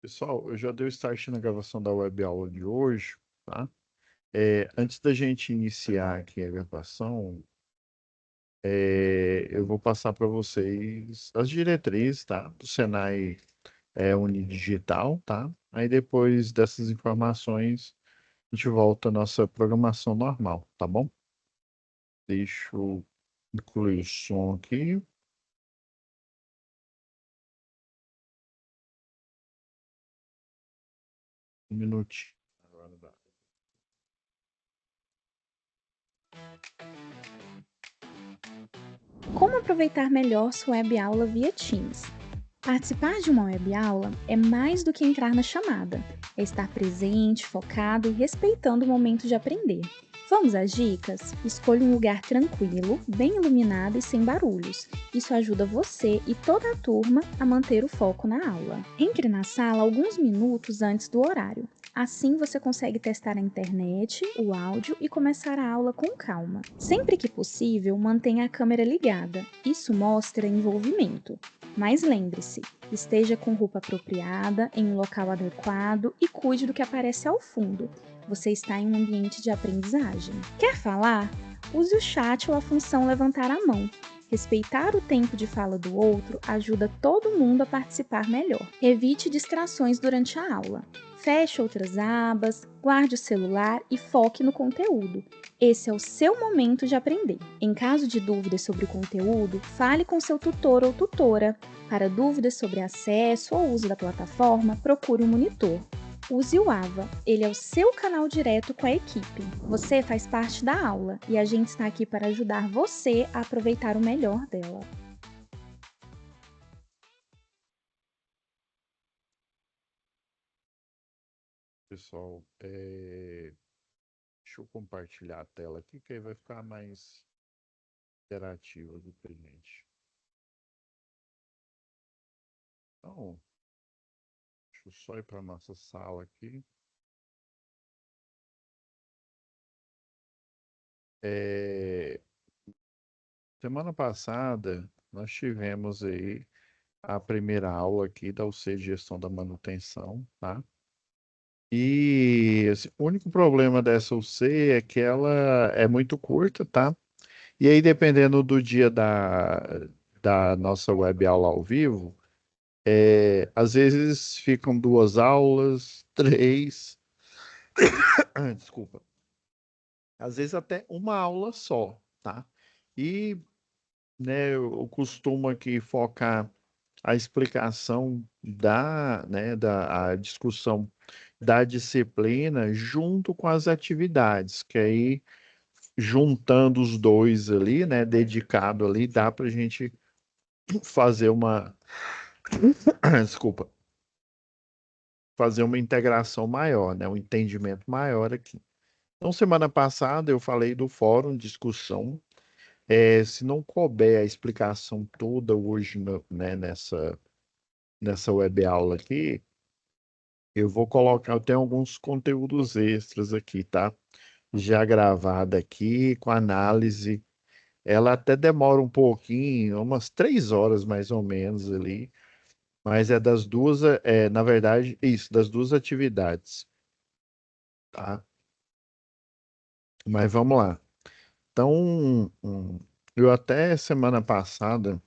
Pessoal, eu já dei o start na gravação da web aula de hoje, tá? Antes da gente iniciar aqui a gravação, eu vou passar para vocês as diretrizes, tá? Do Senai Unidigital, tá? Aí depois dessas informações, a gente volta à nossa programação normal, tá bom? Deixa eu incluir o som aqui. Um minutinho. Agora dá. Como aproveitar melhor sua web aula via Teams? Participar de uma web aula é mais do que entrar na chamada, é estar presente, focado e respeitando o momento de aprender. Vamos às dicas? Escolha um lugar tranquilo, bem iluminado e sem barulhos. Isso ajuda você e toda a turma a manter o foco na aula. Entre na sala alguns minutos antes do horário. Assim você consegue testar a internet, o áudio e começar a aula com calma. Sempre que possível, mantenha a câmera ligada. Isso mostra envolvimento. Mas lembre-se, esteja com roupa apropriada, em um local adequado e cuide do que aparece ao fundo. Você está em um ambiente de aprendizagem. Quer falar? Use o chat ou a função levantar a mão. Respeitar o tempo de fala do outro ajuda todo mundo a participar melhor. Evite distrações durante a aula. Feche outras abas, guarde o celular e foque no conteúdo. Esse é o seu momento de aprender. Em caso de dúvidas sobre o conteúdo, fale com seu tutor ou tutora. Para dúvidas sobre acesso ou uso da plataforma, procure um monitor. Use o AVA, ele é o seu canal direto com a equipe. Você faz parte da aula e a gente está aqui para ajudar você a aproveitar o melhor dela. Pessoal, deixa eu compartilhar a tela aqui, que aí vai ficar mais interativo aqui pra gente. Então, deixa eu só ir para nossa sala aqui. É, Semana passada, nós tivemos aí a primeira aula aqui da UC de Gestão da Manutenção, tá? E assim, o único problema dessa UC é que ela é muito curta, tá? E aí, dependendo do dia da nossa web aula ao vivo, às vezes ficam duas aulas, três, desculpa, às vezes até uma aula só, tá? E, né, eu costumo aqui focar a explicação da a discussão da disciplina junto com as atividades, que aí juntando os dois ali, né, dedicado ali, dá para a gente fazer uma, desculpa, fazer uma integração maior, né, um entendimento maior aqui. Então, semana passada eu falei do fórum de discussão. Se não couber a explicação toda hoje, né, nessa web aula aqui, eu vou colocar, eu tenho alguns conteúdos extras aqui, tá? Já gravada aqui, com análise. Ela até demora um pouquinho, umas 3 horas mais ou menos ali, mas é das duas, na verdade, isso, das duas atividades, tá? Mas vamos lá. Então, eu até semana passada,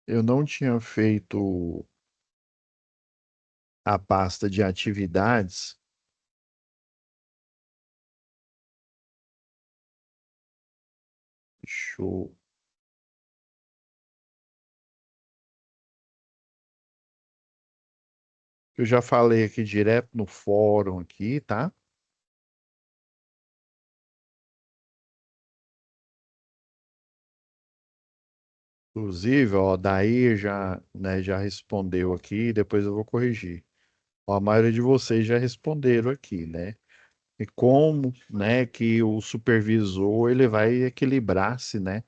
eu não tinha feito a pasta de atividades. Deixa eu Eu já falei aqui direto no fórum aqui, tá? Inclusive, ó, daí já, né, já respondeu aqui, depois eu vou corrigir. Ó, a maioria de vocês já responderam aqui, né? E como, né, que o supervisor ele vai equilibrar-se, né,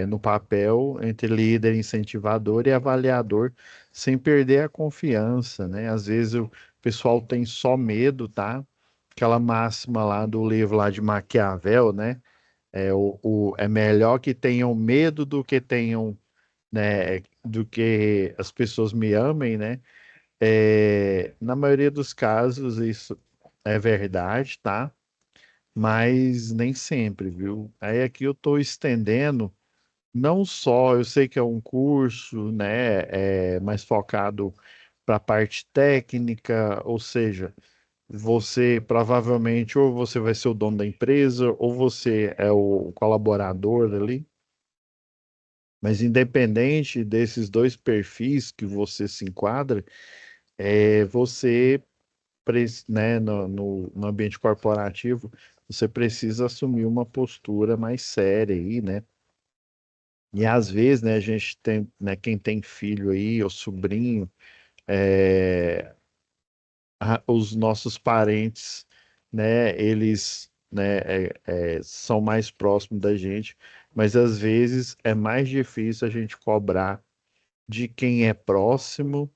no papel entre líder incentivador e avaliador, sem perder a confiança, né? Às vezes o pessoal tem só medo, tá? Aquela máxima lá do livro lá de Maquiavel, né? É melhor que tenham medo do que tenham né, do que as pessoas me amem, né? Na maioria dos casos isso é verdade, tá? Mas nem sempre, viu? Aí aqui eu estou estendendo, não só, eu sei que é um curso, né, mais focado para a parte técnica, ou seja, você provavelmente ou você vai ser o dono da empresa ou você é o colaborador ali, mas independente desses dois perfis que você se enquadra, você né, no ambiente corporativo, você precisa assumir uma postura mais séria aí, né? E às vezes, né, a gente tem, né, quem tem filho aí, ou sobrinho, é, os nossos parentes, né, eles, né, são mais próximos da gente, mas às vezes é mais difícil a gente cobrar de quem é próximo,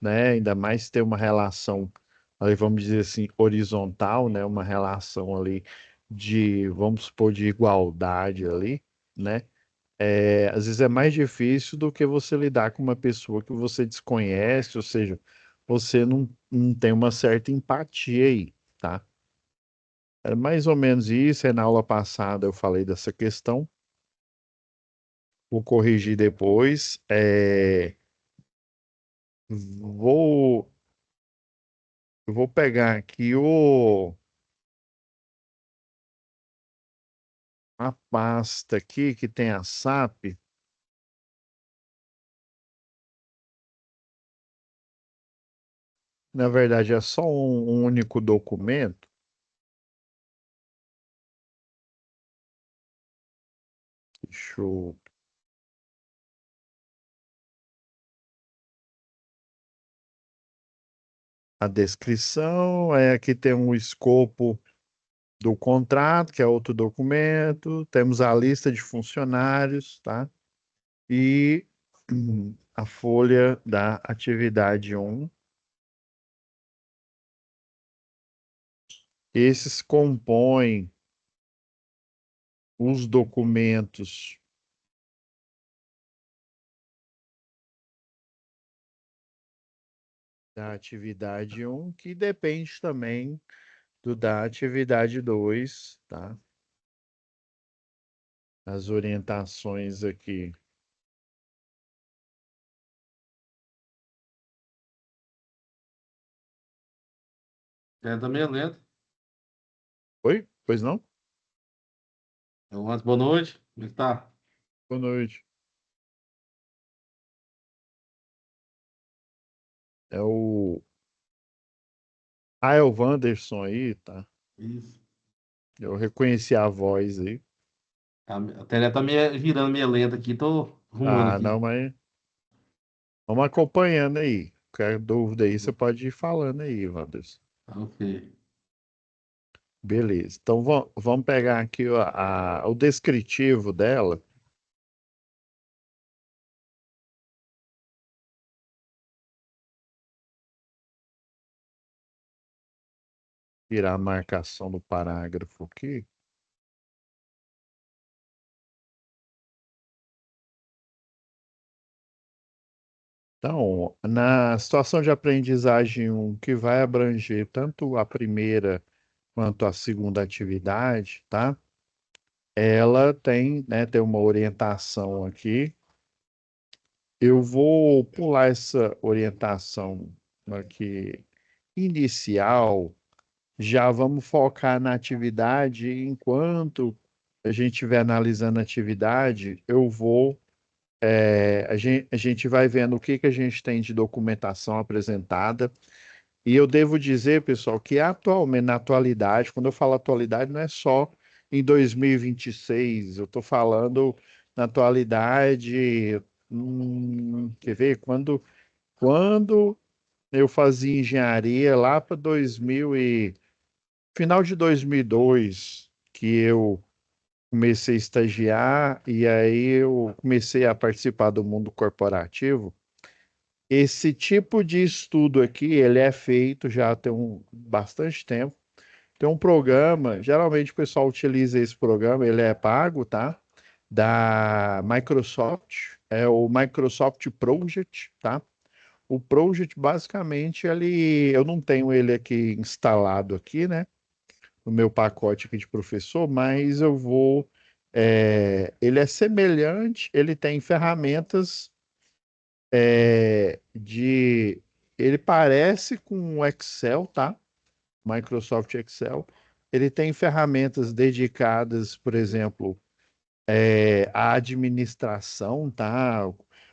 né, ainda mais ter uma relação, ali, vamos dizer assim, horizontal, né, uma relação ali de, vamos supor, de igualdade ali, né, às vezes é mais difícil do que você lidar com uma pessoa que você desconhece, ou seja, você não tem uma certa empatia aí, tá? É mais ou menos isso. Na aula passada eu falei dessa questão, vou corrigir depois. Vou, eu vou pegar aqui a pasta aqui que tem a SAP. Na verdade, é só um único documento. Deixa eu a descrição, aqui tem um escopo do contrato, que é outro documento, temos a lista de funcionários, tá? E a folha da atividade um. Esses compõem os documentos da atividade um, que depende também do da atividade 2, tá? As orientações aqui. É, tá meio lento. Oi? Pois não? Então, boa noite. Como é que tá? Boa noite. É o. Ah, é o Wanderson aí, tá? Isso. Eu reconheci a voz aí. A tela tá girando meio lenta aqui, tô arrumando Ah, não, aqui. mas vamos acompanhando aí. Qualquer dúvida aí, você pode ir falando aí, Wanderson. Tá, ok. Beleza. Então vamos pegar aqui o descritivo dela, tirar a marcação do parágrafo aqui. Então, na situação de aprendizagem 1, que vai abranger tanto a primeira quanto a segunda atividade, tá? Ela tem, né, tem uma orientação aqui. Eu vou pular essa orientação aqui inicial. Já vamos focar na atividade. Enquanto a gente estiver analisando a atividade, a gente vai vendo o que que a gente tem de documentação apresentada. E eu devo dizer, pessoal, que atualmente, na atualidade, quando eu falo atualidade, não é só em 2026, eu estou falando na atualidade, quer ver? Quando eu fazia engenharia lá para final de 2002, que eu comecei a estagiar e aí eu comecei a participar do mundo corporativo. Esse tipo de estudo aqui, ele é feito já tem bastante tempo. Tem um programa, geralmente o pessoal utiliza esse programa, ele é pago, tá? Da Microsoft. é o Microsoft Project, tá? O Project, basicamente, eu não tenho ele aqui instalado aqui, né? No meu pacote aqui de professor, mas ele é semelhante, ele tem ferramentas de... Ele parece com o Excel, tá? Microsoft Excel. Ele tem ferramentas dedicadas, por exemplo, à administração, tá?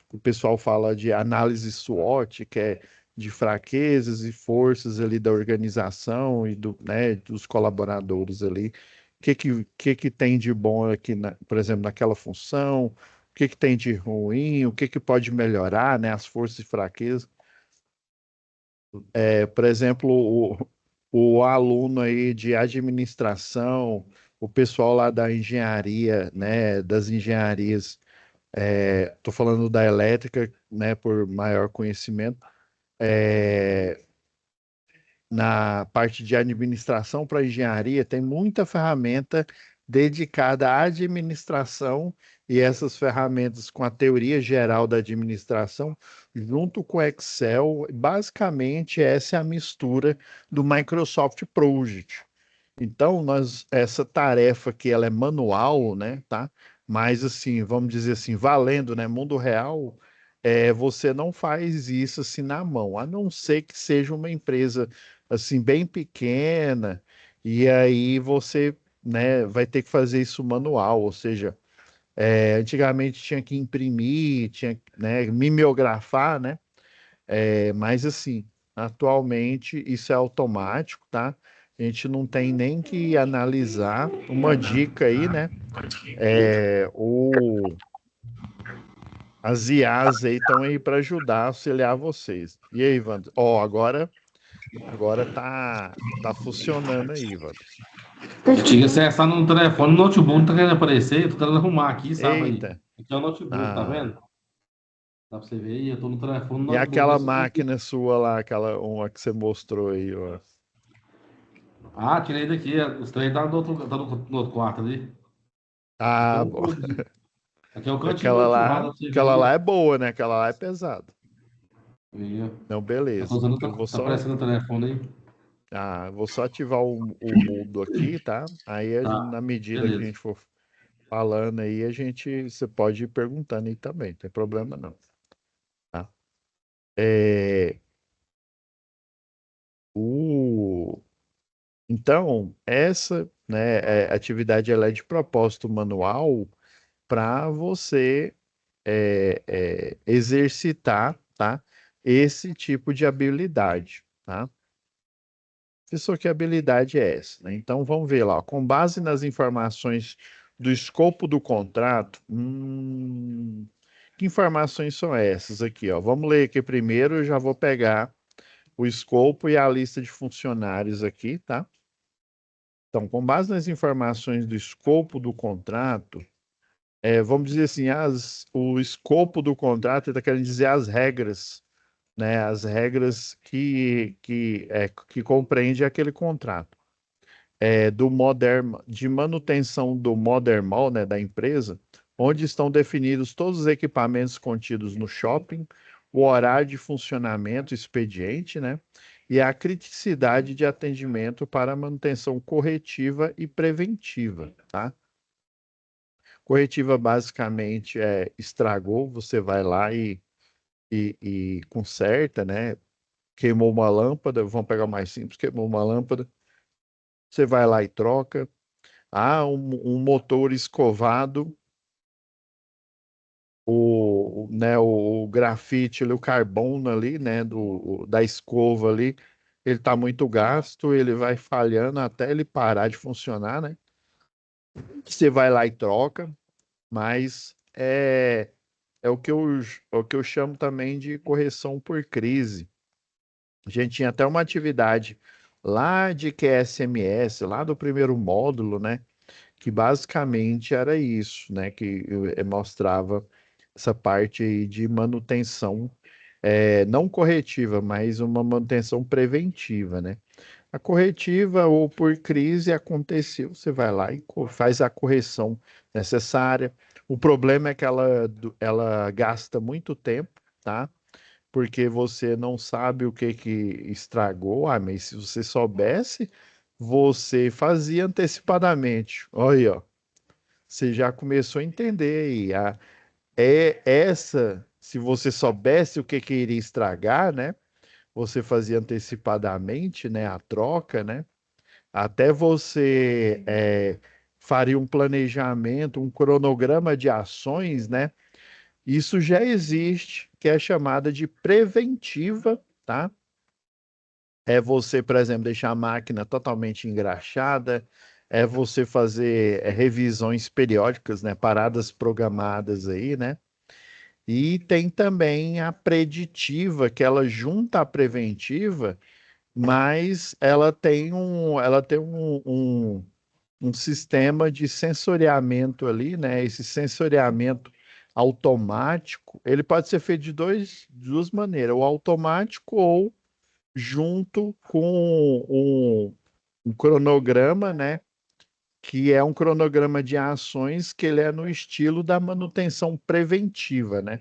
O pessoal fala de análise SWOT, que é de fraquezas e forças ali da organização e né, dos colaboradores ali. O que tem de bom aqui, por exemplo, naquela função? O que tem de ruim? O que pode melhorar, né? As forças e fraquezas. Por exemplo, o aluno aí de administração, o pessoal lá da engenharia, né, das engenharias, estou falando da elétrica, né, por maior conhecimento, na parte de administração para engenharia, tem muita ferramenta dedicada à administração e essas ferramentas com a teoria geral da administração, junto com o Excel, basicamente essa é a mistura do Microsoft Project. Então, essa tarefa que ela é manual, né, tá? Mas assim, vamos dizer assim, valendo, né, mundo real, você não faz isso assim na mão, a não ser que seja uma empresa assim bem pequena, e aí você, né, vai ter que fazer isso manual, ou seja, antigamente tinha que imprimir, tinha, né, mimeografar, né? Mas assim, atualmente isso é automático, tá? A gente não tem nem que analisar. Uma dica aí, né? É, o, as IAs aí estão aí para ajudar, auxiliar vocês. E aí, Wander? Ó, agora tá funcionando aí, Wander. Tinha que acessar no telefone, no notebook não tá querendo aparecer, tô tentando arrumar aqui, sabe aí? Eita! Aqui é o notebook, tá Ah, vendo? Dá pra você ver aí, eu tô no telefone, no e notebook, aquela eu só consegui. máquina sua lá, aquela uma que você mostrou aí, ó. Ah, tirei daqui, os três tá no outro quarto ali. Aqui é Ah, o bom. fogo. Aqui é o cantinho do churrasco, pra você ver Aquela lá aí. é boa, né? Aquela lá é pesada. Aí, ó. Não, Eu tô beleza. usando, Eu vou tá só, aparecendo o telefone aí. vou só ativar o mudo aqui, tá? Aí, Tá, na medida que a beleza. gente for falando aí, você pode ir perguntando aí também, não tem problema não, tá? É, o... Então, essa, né, atividade ela é de propósito manual para você exercitar, tá? Esse tipo de habilidade, tá? Professor, que habilidade é essa, né? Então vamos ver lá, ó. Com base nas informações do escopo do contrato, que informações são essas aqui, ó? Vamos ler aqui primeiro, eu já vou pegar o escopo e a lista de funcionários aqui, tá? Então, com base nas informações do escopo do contrato, vamos dizer assim, o escopo do contrato está querendo dizer as regras, né? As regras que compreende aquele contrato. De manutenção do Modern Mall, né, da empresa, onde estão definidos todos os equipamentos contidos no shopping, o horário de funcionamento, expediente, né, e a criticidade de atendimento para manutenção corretiva e preventiva, tá? Corretiva basicamente estragou, você vai lá e conserta, né? Queimou uma lâmpada, vamos pegar o mais simples, queimou uma lâmpada, você vai lá e troca. Um motor escovado, né, o grafite, ali, o carbono ali, né, da escova ali, ele está muito gasto, ele vai falhando até ele parar de funcionar, né? Você vai lá e troca, mas é o que eu chamo também de correção por crise. A gente tinha até uma atividade lá de QSMS, lá do primeiro módulo, né? Que basicamente era isso, né? Que mostrava essa parte aí de manutenção, não corretiva, mas uma manutenção preventiva, né? A corretiva ou por crise aconteceu, você vai lá e faz a correção necessária. O problema é que ela gasta muito tempo, tá? Porque você não sabe o que que estragou. Ah, mas se você soubesse, você fazia antecipadamente. Olha aí, ó. Você já começou a entender aí. Se você soubesse o que que iria estragar, né? Você fazia antecipadamente, né? A troca, né? Até você faria um planejamento, um cronograma de ações, né? Isso já existe, que é chamada de preventiva, tá? É você, por exemplo, deixar a máquina totalmente engraxada, é você fazer revisões periódicas, né? Paradas programadas aí, né? E tem também a preditiva, que ela junta a preventiva, mas ela tem um sistema de sensoriamento ali, né? Esse sensoriamento automático, ele pode ser feito de duas maneiras, o automático ou junto com um cronograma, né? Que é um cronograma de ações que ele é no estilo da manutenção preventiva, né?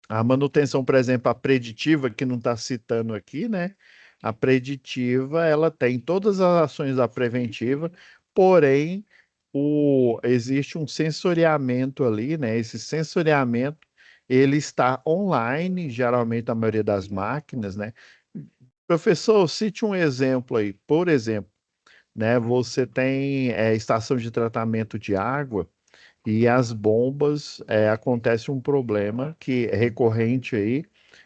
A manutenção, por exemplo, a preditiva, que não está citando aqui, né? A preditiva, ela tem todas as ações da preventiva, porém, existe um sensoriamento ali, né? Esse sensoriamento, ele está online, geralmente a maioria das máquinas, né? Professor, cite um exemplo aí. Por exemplo, né? Você tem estação de tratamento de água, e as bombas, acontece um problema que é recorrente aí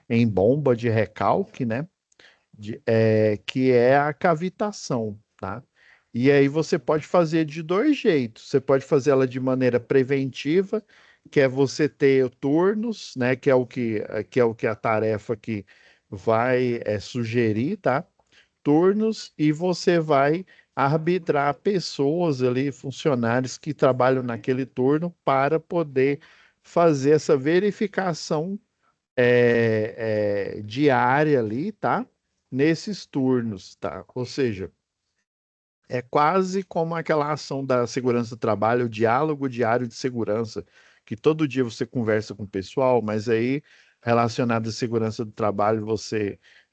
em bomba de recalque, né? Que é a cavitação, tá? E aí você pode fazer de dois jeitos. Você pode fazer ela de maneira preventiva, que é você ter turnos, né? Que é o que a tarefa que vai sugerir, tá? Turnos e você vai arbitrar pessoas ali, funcionários que trabalham naquele turno para poder fazer essa verificação diária ali, tá? Nesses turnos, tá? Ou seja, é quase como aquela ação da segurança do trabalho, o diálogo diário de segurança, que todo dia você conversa com o pessoal, mas aí, relacionado à segurança do trabalho,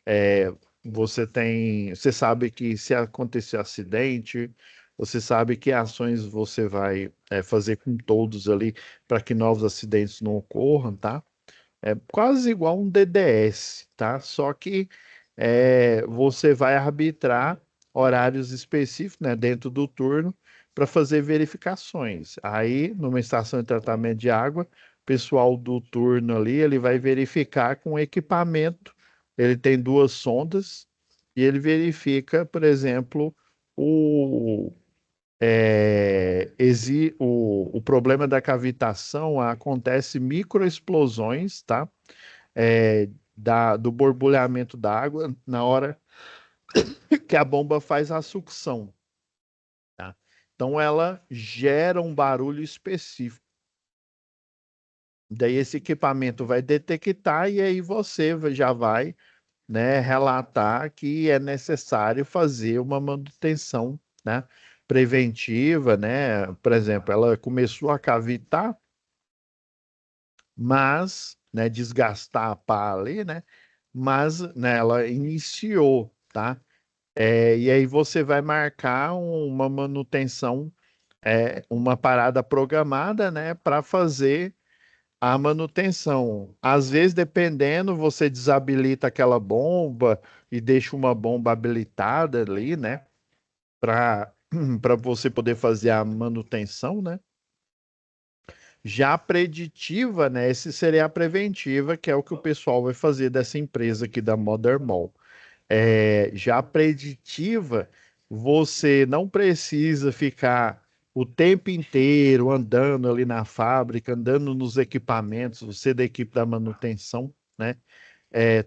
é, você sabe que se acontecer acidente, você sabe que ações você vai fazer com todos ali para que novos acidentes não ocorram, tá? É quase igual um DDS, tá? Só que você vai arbitrar horários específicos, né, dentro do turno para fazer verificações. Aí, numa estação de tratamento de água, o pessoal do turno ali, ele vai verificar com equipamento. Ele tem duas sondas e ele verifica, por exemplo, o o problema da cavitação acontece microexplosões, tá? Do borbulhamento da água na hora que a bomba faz a sucção, tá? Então ela gera um barulho específico. Daí esse equipamento vai detectar e aí você já vai, né, relatar que é necessário fazer uma manutenção, né, preventiva, né? Por exemplo, ela começou a cavitar, mas, né, desgastar a pá ali, né? Mas, né, ela iniciou, tá? E aí você vai marcar uma manutenção, uma parada programada, né, para fazer a manutenção. Às vezes, dependendo, você desabilita aquela bomba e deixa uma bomba habilitada ali, né, para para você poder fazer a manutenção, né? Já a preditiva, né, esse seria a preventiva, que é o que o pessoal vai fazer dessa empresa aqui da Mother Mall. Já a preditiva, você não precisa ficar o tempo inteiro andando ali na fábrica, andando nos equipamentos, você da equipe da manutenção, né? É,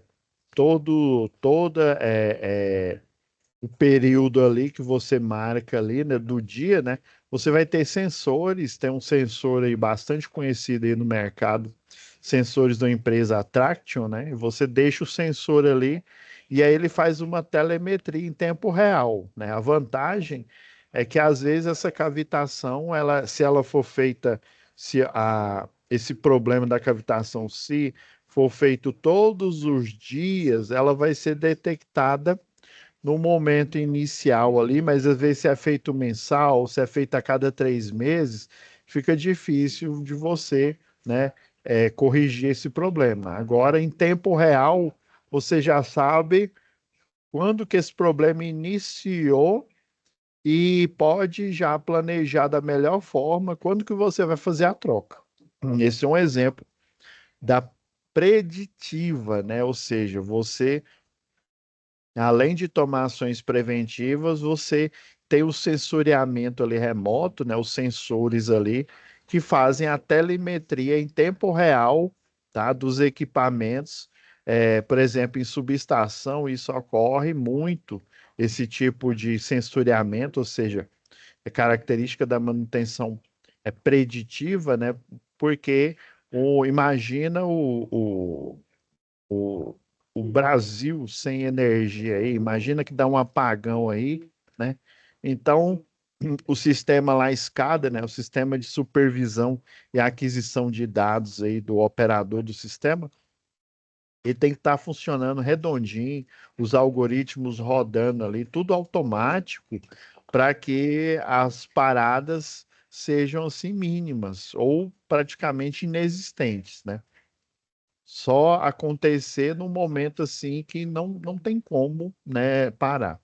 o período ali que você marca ali, né, do dia, né? Você vai ter sensores, tem um sensor aí bastante conhecido aí no mercado, sensores da empresa Attraction, né? E você deixa o sensor ali e aí ele faz uma telemetria em tempo real, né? A vantagem é que às vezes essa cavitação, se ela for feita, esse problema da cavitação, se for feito todos os dias, ela vai ser detectada no momento inicial ali, mas às vezes se é feito mensal, se é feito a cada 3 meses, fica difícil de você, né, corrigir esse problema. Agora, em tempo real, você já sabe quando que esse problema iniciou e pode já planejar da melhor forma quando que você vai fazer a troca. Esse é um exemplo da preditiva, né? Ou seja, você, além de tomar ações preventivas, você tem o sensoriamento ali remoto, né? Os sensores ali que fazem a telemetria em tempo real, tá? Dos equipamentos. Por exemplo, em subestação, isso ocorre muito, esse tipo de sensoriamento, ou seja, é característica da manutenção preditiva, né? Porque imagina o, o Brasil sem energia aí, imagina que dá um apagão aí, né? Então, o sistema lá escada, né? O sistema de supervisão e aquisição de dados aí do operador do sistema, ele tem que estar funcionando redondinho, os algoritmos rodando ali, tudo automático, para que as paradas sejam assim mínimas ou praticamente inexistentes, né? Só acontecer no momento assim que não tem como, né, parar.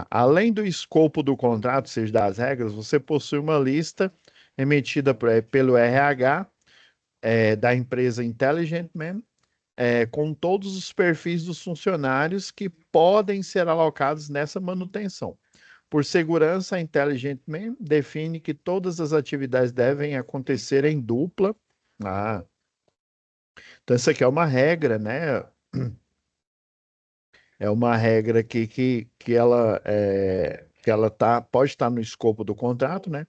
Além do escopo do contrato, ou seja, das regras, você possui uma lista emitida pelo RH da empresa Intelligent Man, com todos os perfis dos funcionários que podem ser alocados nessa manutenção. Por segurança, a Intelligent Man define que todas as atividades devem acontecer em dupla. Ah, então isso aqui é uma regra, né? É uma regra que ela pode estar no escopo do contrato, né?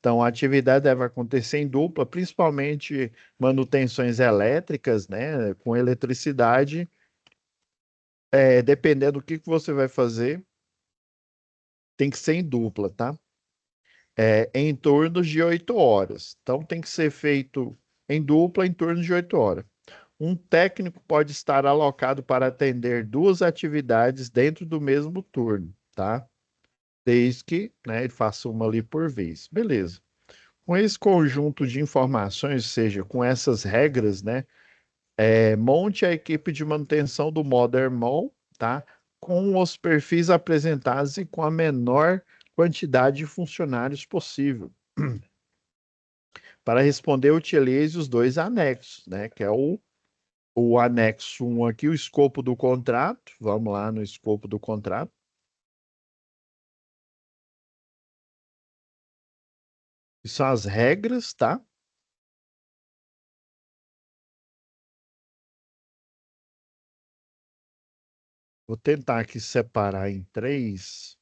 Então, a atividade deve acontecer em dupla, principalmente manutenções elétricas, né? Com eletricidade, dependendo do que você vai fazer, tem que ser em dupla, tá? Em torno de 8 horas. Então, tem que ser feito em dupla em torno de 8 horas. Um técnico pode estar alocado para atender duas atividades dentro do mesmo turno, tá? Desde que, né, ele faça uma ali por vez. Beleza. Com esse conjunto de informações, ou seja, com essas regras, né, monte a equipe de manutenção do Modern Mall, tá? Com os perfis apresentados e com a menor quantidade de funcionários possível. Para responder, utilize os dois anexos, né? Que é o anexo 1 aqui, o escopo do contrato. Vamos lá no escopo do contrato. Que são as regras, tá? Vou tentar aqui separar em três.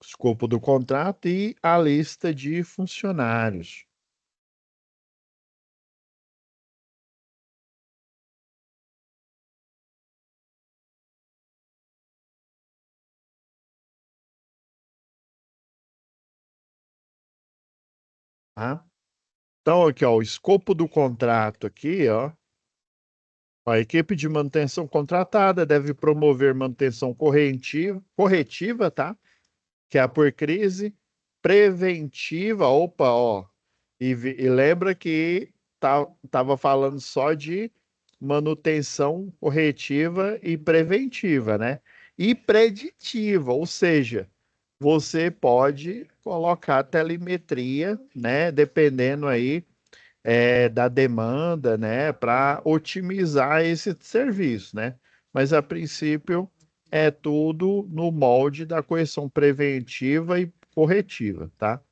Escopo do contrato e a lista de funcionários. Tá? Então, aqui, ó, o escopo do contrato aqui, ó. A equipe de manutenção contratada deve promover manutenção corretiva, tá? Que é a por crise, preventiva, opa, ó. E lembra que tava falando só de manutenção corretiva e preventiva, né? E preditiva, ou seja, você pode colocar telemetria, né? Dependendo aí da demanda, né, para otimizar esse serviço, né? Mas a princípio é tudo no molde da correção preventiva e corretiva, tá?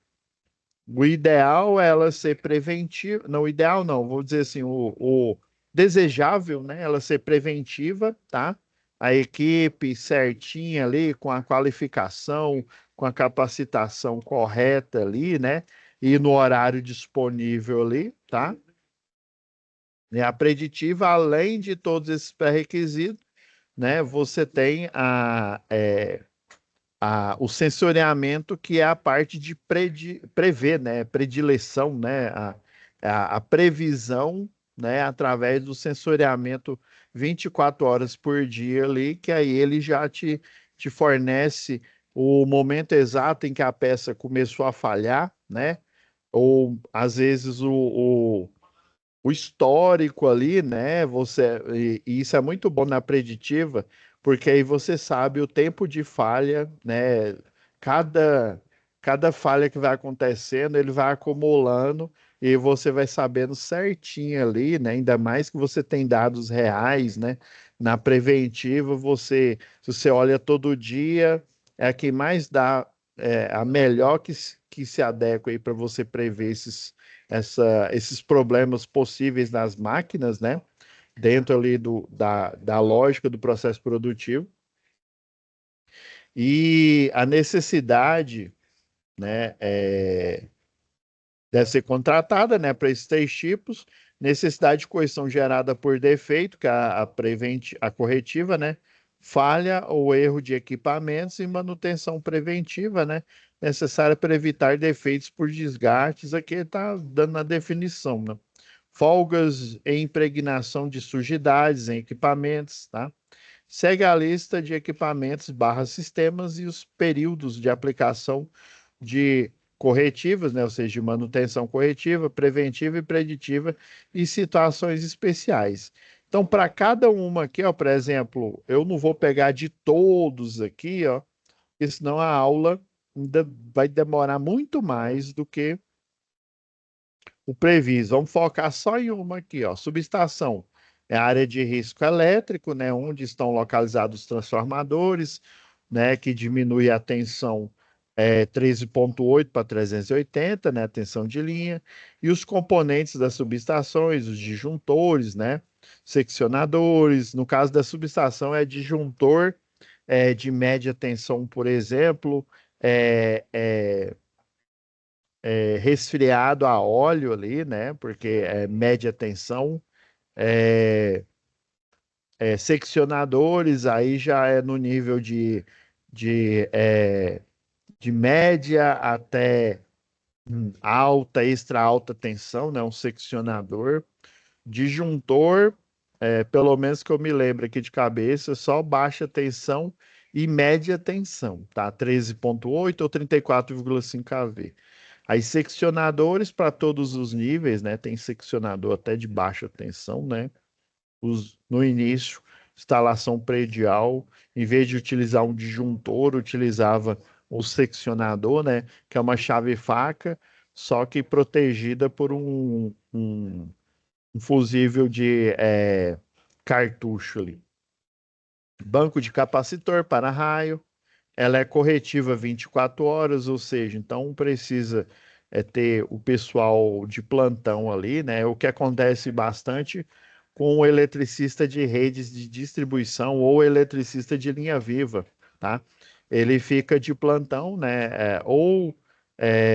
O ideal é ela ser preventiva, não, o ideal não, vou dizer assim, o desejável, né, ela ser preventiva, tá? A equipe certinha ali, com a qualificação, com a capacitação correta ali, né? E no horário disponível ali, tá? E a preditiva, além de todos esses pré-requisitos, né, você tem o sensoriamento, que é a parte de prever, né, predileção, né, a previsão, né, através do sensoriamento 24 horas por dia ali, que aí ele já te fornece o momento exato em que a peça começou a falhar, né, ou às vezes o histórico ali, né? E isso é muito bom na preditiva, porque aí você sabe o tempo de falha, né? Cada, cada falha que vai acontecendo, ele vai acumulando e você vai sabendo certinho ali, né? Ainda mais que você tem dados reais, né? Na preventiva, se você olha todo dia, é a que mais dá, a melhor que se adequa aí para você prever esses problemas possíveis nas máquinas, né? Dentro ali da lógica do processo produtivo. E a necessidade, né, deve ser contratada, né, para esses três tipos. Necessidade de correção gerada por defeito, que é a corretiva, né? Falha ou erro de equipamentos, e manutenção preventiva, né? Necessária para evitar defeitos por desgastes. Aqui está dando a definição, né? Folgas em impregnação de sujidades em equipamentos, tá? Segue a lista de equipamentos barra sistemas e os períodos de aplicação de corretivas, né? Ou seja, de manutenção corretiva, preventiva e preditiva, e situações especiais. Então, para cada uma aqui, ó, por exemplo, eu não vou pegar de todos aqui, ó, porque senão a aula ainda vai demorar muito mais do que o previsto. Vamos focar só em uma aqui, ó. Subestação é a área de risco elétrico, né, onde estão localizados os transformadores, né, que diminui a tensão 13,8 para 380, né, a tensão de linha, e os componentes das subestações, os disjuntores, né, seccionadores. No caso da subestação, é disjuntor de média tensão, por exemplo, é, é, resfriado a óleo ali, né? Porque é média tensão. É, seccionadores, aí já é no nível de, é, de média até alta, extra alta tensão, né? Um seccionador. Disjuntor, pelo menos que eu me lembro aqui de cabeça, só baixa tensão e média tensão, tá? 13,8 ou 34,5 kV. Aí seccionadores para todos os níveis, né? Tem seccionador até de baixa tensão, né? No início, instalação predial, em vez de utilizar um disjuntor, utilizava o seccionador, né? Que é uma chave faca, só que protegida por um fusível de cartucho ali. Banco de capacitor para raio, ela é corretiva 24 horas, ou seja, então precisa ter o pessoal de plantão ali, né? O que acontece bastante com o eletricista de redes de distribuição ou eletricista de linha viva, tá? Ele fica de plantão, né? Ou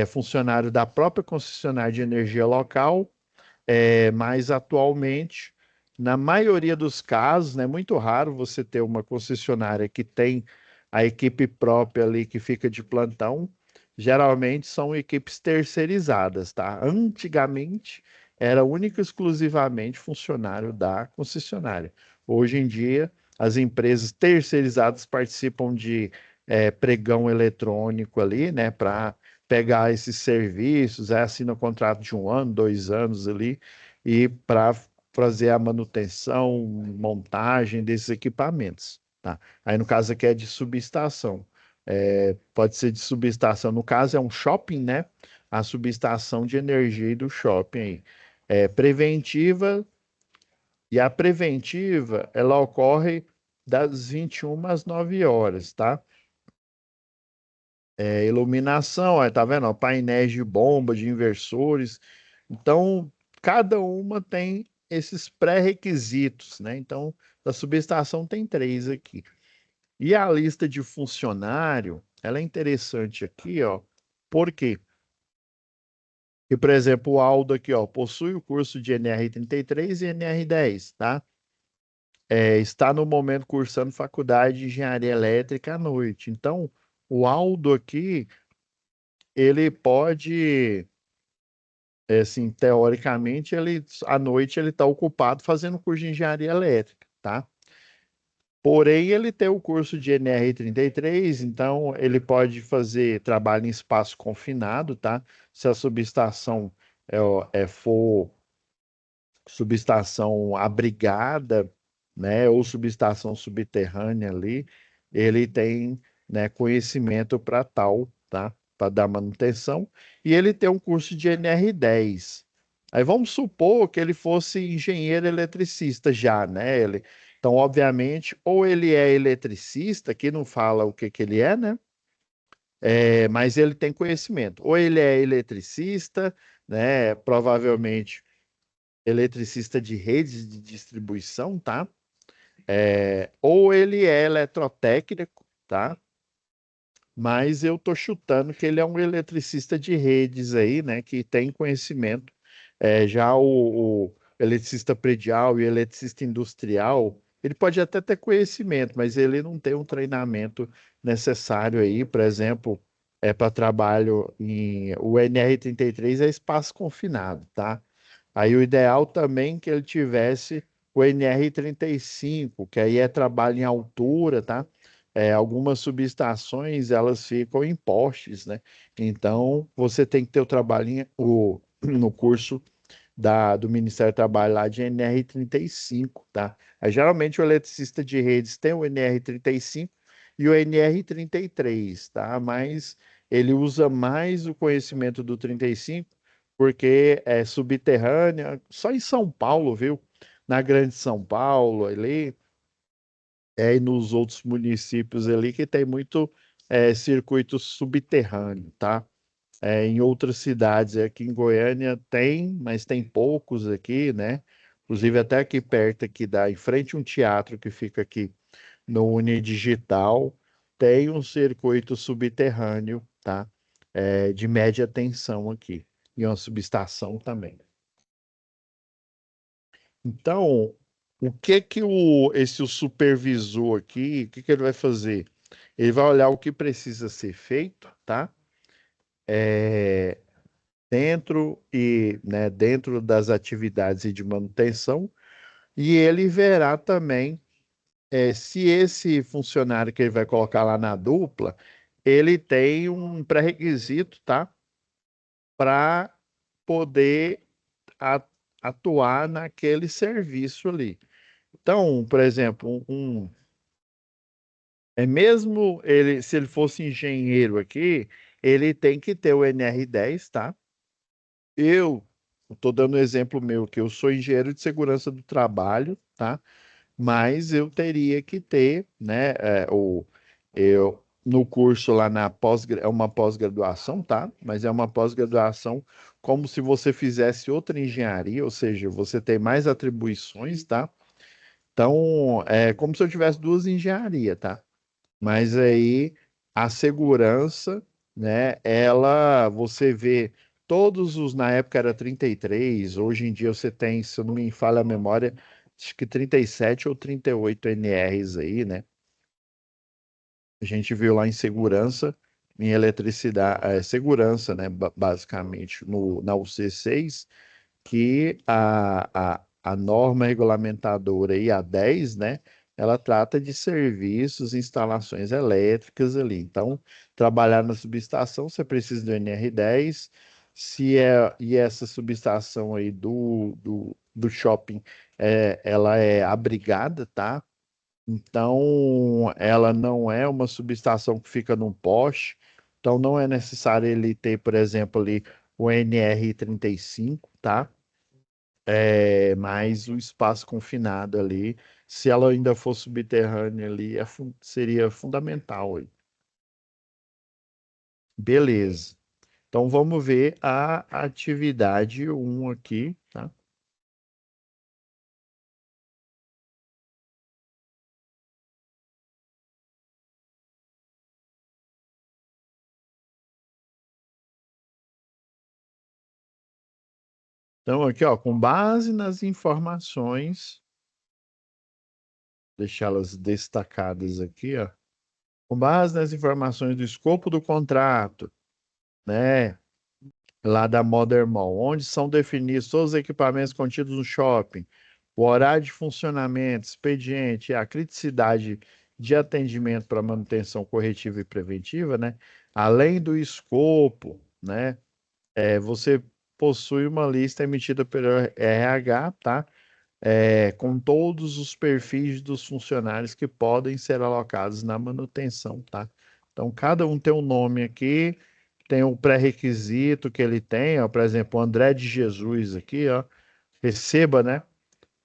funcionário da própria concessionária de energia local, mas atualmente, na maioria dos casos, né, é muito raro você ter uma concessionária que tem a equipe própria ali que fica de plantão. Geralmente são equipes terceirizadas, tá? Antigamente era único e exclusivamente funcionário da concessionária. Hoje em dia, as empresas terceirizadas participam de pregão eletrônico ali, né, para pegar esses serviços, assina um contrato de 1 ano, 2 anos ali, e para fazer a manutenção, montagem desses equipamentos, tá? Aí no caso aqui é de subestação. Pode ser de subestação, no caso é um shopping, né? A subestação de energia do shopping aí. Preventiva, e a preventiva, ela ocorre das 21 às 9 horas, tá? Iluminação, ó, tá vendo? Ó, painéis de bomba, de inversores. Então, cada uma tem esses pré-requisitos, né? Então, a subestação tem três aqui. E a lista de funcionário, ela é interessante aqui, ó. Por quê? E, por exemplo, o Aldo aqui, ó, possui o curso de NR33 e NR10, tá? Está no momento cursando faculdade de engenharia elétrica à noite. Então, o Aldo aqui, ele pode, assim, teoricamente, à noite ele está ocupado fazendo curso de engenharia elétrica, tá? Porém, ele tem o curso de NR33, então ele pode fazer trabalho em espaço confinado, tá? Se a subestação for subestação abrigada, né, ou subestação subterrânea ali, ele tem, né, conhecimento para tal, tá? Para dar manutenção, e ele tem um curso de NR10. Aí vamos supor que ele fosse engenheiro eletricista já, né? Então, obviamente, ou ele é eletricista, que não fala o que que ele é, né? Mas ele tem conhecimento. Ou ele é eletricista, né? Provavelmente eletricista de redes de distribuição, tá? Ou ele é eletrotécnico, tá? Mas eu tô chutando que ele é um eletricista de redes aí, né? Que tem conhecimento. Já o eletricista predial e eletricista industrial, ele pode até ter conhecimento, mas ele não tem um treinamento necessário aí, por exemplo, para trabalho em o NR33 é espaço confinado, tá? Aí o ideal também que ele tivesse o NR35, que aí é trabalho em altura, tá? Algumas subestações elas ficam em postes, né? Então você tem que ter o trabalho no curso do Ministério do Trabalho lá de NR35, tá? Aí, geralmente o eletricista de redes tem o NR35 e o NR33, tá? Mas ele usa mais o conhecimento do 35 porque é subterrânea, só em São Paulo, viu? Na Grande São Paulo, ali, e nos outros municípios ali que tem muito circuito subterrâneo, tá? Em outras cidades, aqui em Goiânia tem, mas tem poucos aqui, né? Inclusive até aqui perto, aqui em frente a um teatro que fica aqui no Unidigital, tem um circuito subterrâneo, tá? De média tensão aqui, e uma subestação também. Então, o supervisor aqui, o que que ele vai fazer? Ele vai olhar o que precisa ser feito, tá? É, dentro das atividades e de manutenção, e ele verá também se esse funcionário que ele vai colocar lá na dupla, ele tem um pré-requisito, tá? Para poder a- atuar naquele serviço ali. Então, por exemplo, mesmo ele, se ele fosse engenheiro aqui, ele tem que ter o NR10, tá? Eu estou dando um exemplo meu, que eu sou engenheiro de segurança do trabalho, tá? Mas eu teria que ter, né, no curso lá é uma pós-graduação, tá? Mas é uma pós-graduação como se você fizesse outra engenharia, ou seja, você tem mais atribuições, tá? Então, é como se eu tivesse duas engenharias, tá? Mas aí a segurança, né? Você vê na época era 33, hoje em dia você tem, se eu não me falha a memória, acho que 37 ou 38 NRs aí, né? A gente viu lá em segurança, em eletricidade, segurança, né? Basicamente, na UC6, que a norma regulamentadora aí, a 10, né? Ela trata de serviços, instalações elétricas ali. Então, trabalhar na subestação, você precisa do NR10. E essa subestação aí do shopping, ela é abrigada, tá? Então, ela não é uma subestação que fica num poste. Então, não é necessário ele ter, por exemplo, ali o NR35, tá? Mas o espaço confinado ali, se ela ainda for subterrânea ali, seria fundamental aí. Beleza. Então vamos ver a atividade um aqui, tá? Então, aqui, ó, com base nas informações, deixá-las destacadas aqui, ó, com base nas informações do escopo do contrato, né, lá da Modern Mall, onde são definidos todos os equipamentos contidos no shopping, o horário de funcionamento, expediente, a criticidade de atendimento para manutenção corretiva e preventiva, né, além do escopo, né, você possui uma lista emitida pelo RH, tá? Com todos os perfis dos funcionários que podem ser alocados na manutenção, tá? Então, cada um tem um nome aqui, tem o pré-requisito que ele tem, ó, por exemplo, o André de Jesus aqui, ó, receba, né?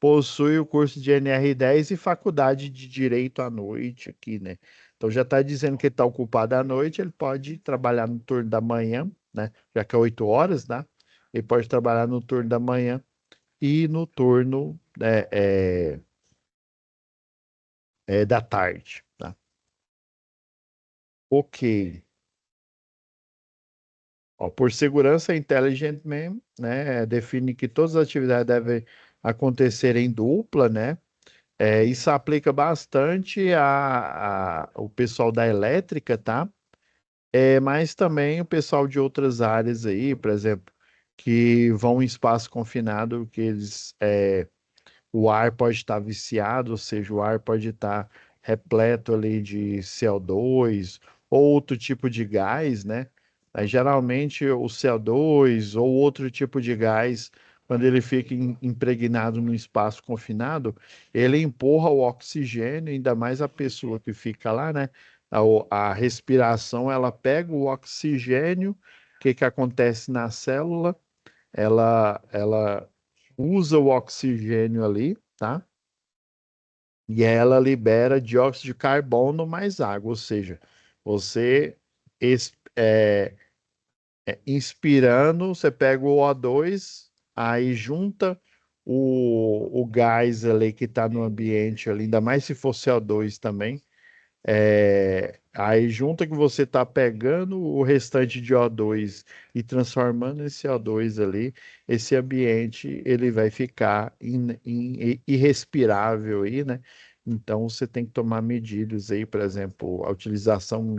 Possui o curso de NR10 e faculdade de Direito à noite aqui, né? Então já está dizendo que ele está ocupado à noite, ele pode trabalhar no turno da manhã, né? Já que é 8 horas, né? Ele pode trabalhar no turno da manhã e no turno da tarde, tá? Ok. Ó, por segurança, Intelligent Man, né, define que todas as atividades devem acontecer em dupla, né? Isso aplica bastante o pessoal da elétrica, tá? Mas também o pessoal de outras áreas aí, por exemplo, que vão em espaço confinado, que o ar pode estar viciado, ou seja, o ar pode estar repleto ali de CO2 ou outro tipo de gás, né? Aí, geralmente o CO2 ou outro tipo de gás, quando ele fica impregnado num espaço confinado, ele empurra o oxigênio, ainda mais a pessoa que fica lá, né? A respiração, ela pega o oxigênio, o que que acontece na célula? Ela usa o oxigênio ali, tá? E ela libera dióxido de carbono mais água, ou seja, você es- é, inspirando, você pega o O2, aí junta o gás ali que está no ambiente ali, ainda mais se for CO2 também. Aí junta que você está pegando o restante de O2 e transformando esse O2 ali, esse ambiente ele vai ficar irrespirável aí, né? Então você tem que tomar medidas aí, por exemplo, a utilização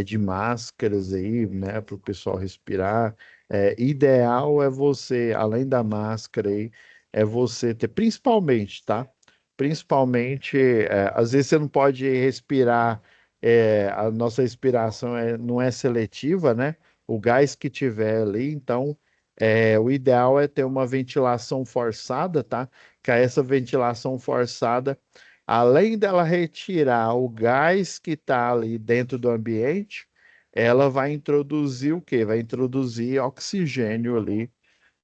de máscaras aí, né, para o pessoal respirar. Ideal é você, além da máscara aí, é você ter, principalmente, tá? Principalmente, às vezes você não pode respirar, a nossa respiração não é seletiva, né? O gás que tiver ali, então, o ideal é ter uma ventilação forçada, tá? Que essa ventilação forçada, além dela retirar o gás que está ali dentro do ambiente, ela vai introduzir o quê? Vai introduzir oxigênio ali,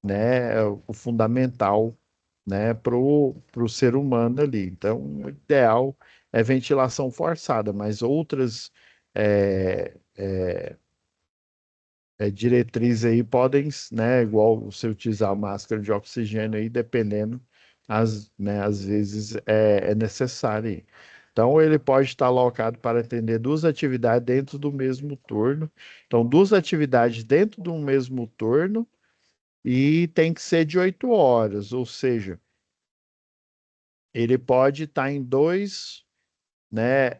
né? É o fundamental, né, para o ser humano ali. Então, o ideal é ventilação forçada, mas outras é, diretrizes aí podem, né, igual você utilizar máscara de oxigênio aí, dependendo, às vezes é necessário aí. Então, ele pode estar alocado para atender duas atividades dentro do mesmo turno. Então, duas atividades dentro do mesmo turno e tem que ser de 8 horas, ou seja, ele pode estar em dois, né,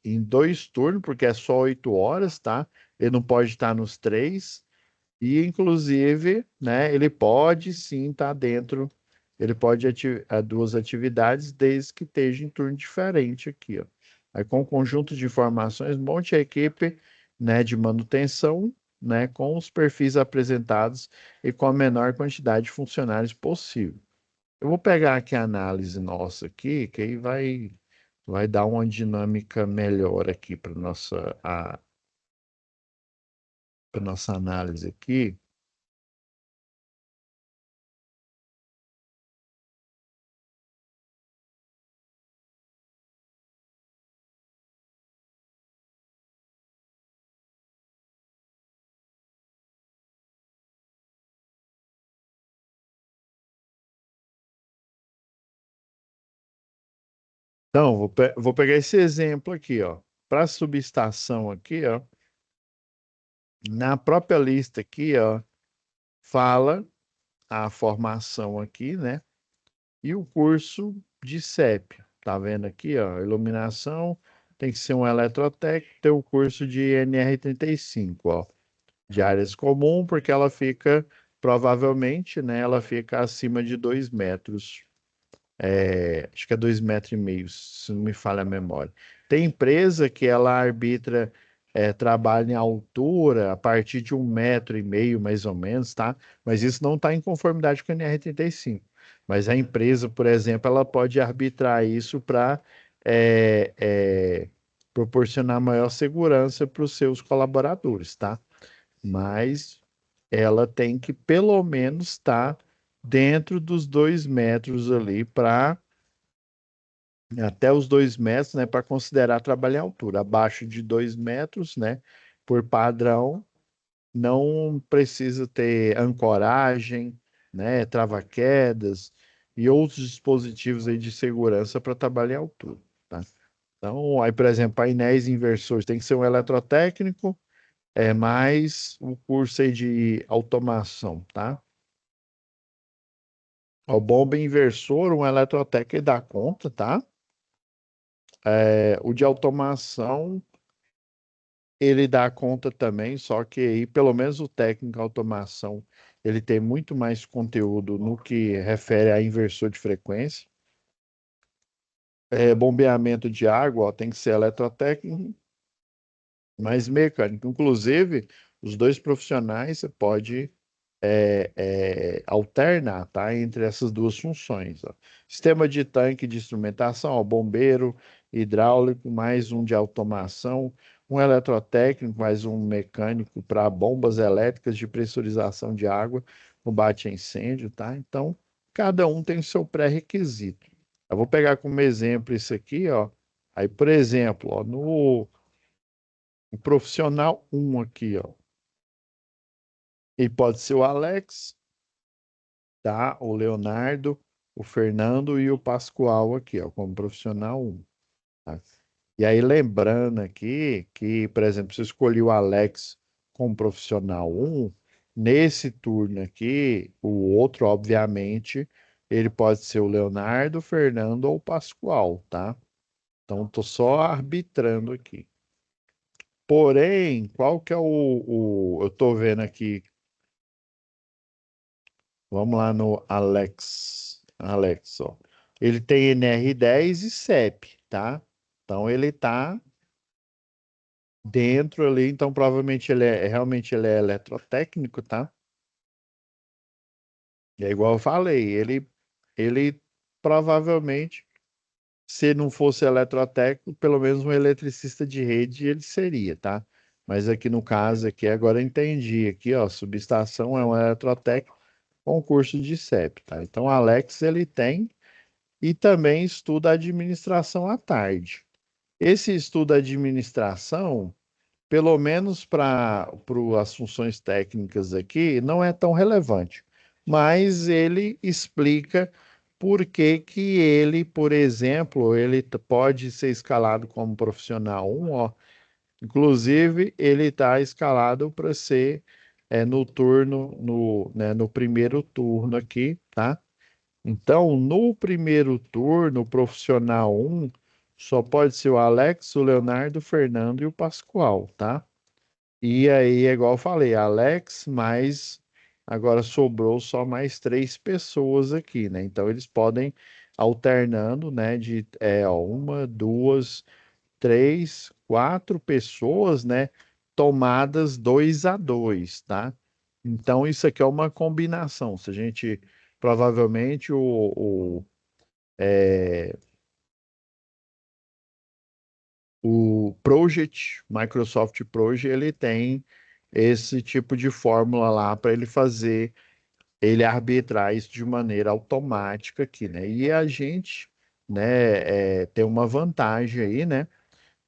em dois turnos, porque é só 8 horas, tá? Ele não pode estar nos três, e inclusive, né, ele pode sim estar dentro, ele pode duas atividades, desde que esteja em turno diferente aqui, ó. Aí, com o conjunto de informações, monte a equipe, né, de manutenção, né, com os perfis apresentados e com a menor quantidade de funcionários possível. Eu vou pegar aqui a análise nossa aqui, que aí vai dar uma dinâmica melhor aqui para nossa análise aqui. Então, vou pegar esse exemplo aqui, ó. Para a subestação aqui, ó, na própria lista aqui, ó, fala a formação aqui, né? E o curso de CEP. Tá vendo aqui, ó, iluminação, tem que ser um eletrotécnico, tem o curso de NR35, ó, de áreas comum, porque ela fica, provavelmente, né, ela fica acima de 2 metros. Acho que é 2,5 metros, se não me falha a memória. Tem empresa que ela arbitra trabalho em altura a partir de 1,5 metro, mais ou menos, tá? Mas isso não está em conformidade com a NR35. Mas a empresa, por exemplo, ela pode arbitrar isso para proporcionar maior segurança para os seus colaboradores, tá? Mas ela tem que pelo menos estar dentro dos 2 metros ali para até os 2 metros, né, para considerar trabalho em altura. Abaixo de 2 metros, né, por padrão, não precisa ter ancoragem, né, trava-quedas e outros dispositivos aí de segurança para trabalhar em altura, tá? Então, aí, por exemplo, painéis inversores tem que ser um eletrotécnico, mais o curso aí de automação, tá? O bomba inversor, um eletrotécnico dá conta, tá? O de automação ele dá conta também, só que aí, pelo menos o técnico em automação, ele tem muito mais conteúdo no que refere a inversor de frequência. Bombeamento de água, ó, tem que ser eletrotécnico, mas mecânico. Inclusive, os dois profissionais você pode alternar, tá? Entre essas duas funções, ó. Sistema de tanque de instrumentação, ó, bombeiro, hidráulico, mais um de automação, um eletrotécnico, mais um mecânico para bombas elétricas de pressurização de água, combate a incêndio, tá? Então, cada um tem o seu pré-requisito. Eu vou pegar como exemplo isso aqui, ó. Aí, por exemplo, ó, no profissional 1 aqui, ó. Ele pode ser o Alex, tá? O Leonardo, o Fernando e o Pascoal aqui, ó, como profissional 1, tá? E aí, lembrando aqui que, por exemplo, se eu escolhi o Alex como profissional 1, nesse turno aqui, o outro, obviamente, ele pode ser o Leonardo, o Fernando ou o Pascoal, tá? Então, estou só arbitrando aqui. Porém, qual que é eu estou vendo aqui, vamos lá no Alex. Alex, ó. Ele tem NR10 e CEP, tá? Então ele tá dentro ali, então provavelmente realmente ele é eletrotécnico, tá? E é igual eu falei, ele provavelmente, se não fosse eletrotécnico, pelo menos um eletricista de rede ele seria, tá? Mas aqui no caso aqui agora eu entendi aqui, ó, subestação é um eletrotécnico com curso de CEP, tá? Então Alex ele tem e também estuda administração à tarde. Esse estudo administração, pelo menos para as funções técnicas aqui, não é tão relevante, mas ele explica por que que ele, por exemplo, ele pode ser escalado como profissional 1, ó. Inclusive, ele está escalado para ser no turno, né, no primeiro turno aqui, tá? Então, no primeiro turno, o profissional 1 só pode ser o Alex, o Leonardo, o Fernando e o Pascoal, tá? E aí, é igual eu falei, Alex, mas agora sobrou só mais 3 pessoas aqui, né? Então, eles podem alternando, né? De ó, 1, 2, 3, 4 pessoas, né? Tomadas 2-2, tá? Então, isso aqui é uma combinação. Se a gente, provavelmente, o Project, Microsoft Project, ele tem esse tipo de fórmula lá para ele fazer, ele arbitrar isso de maneira automática aqui, né? E a gente, né, tem uma vantagem aí, né?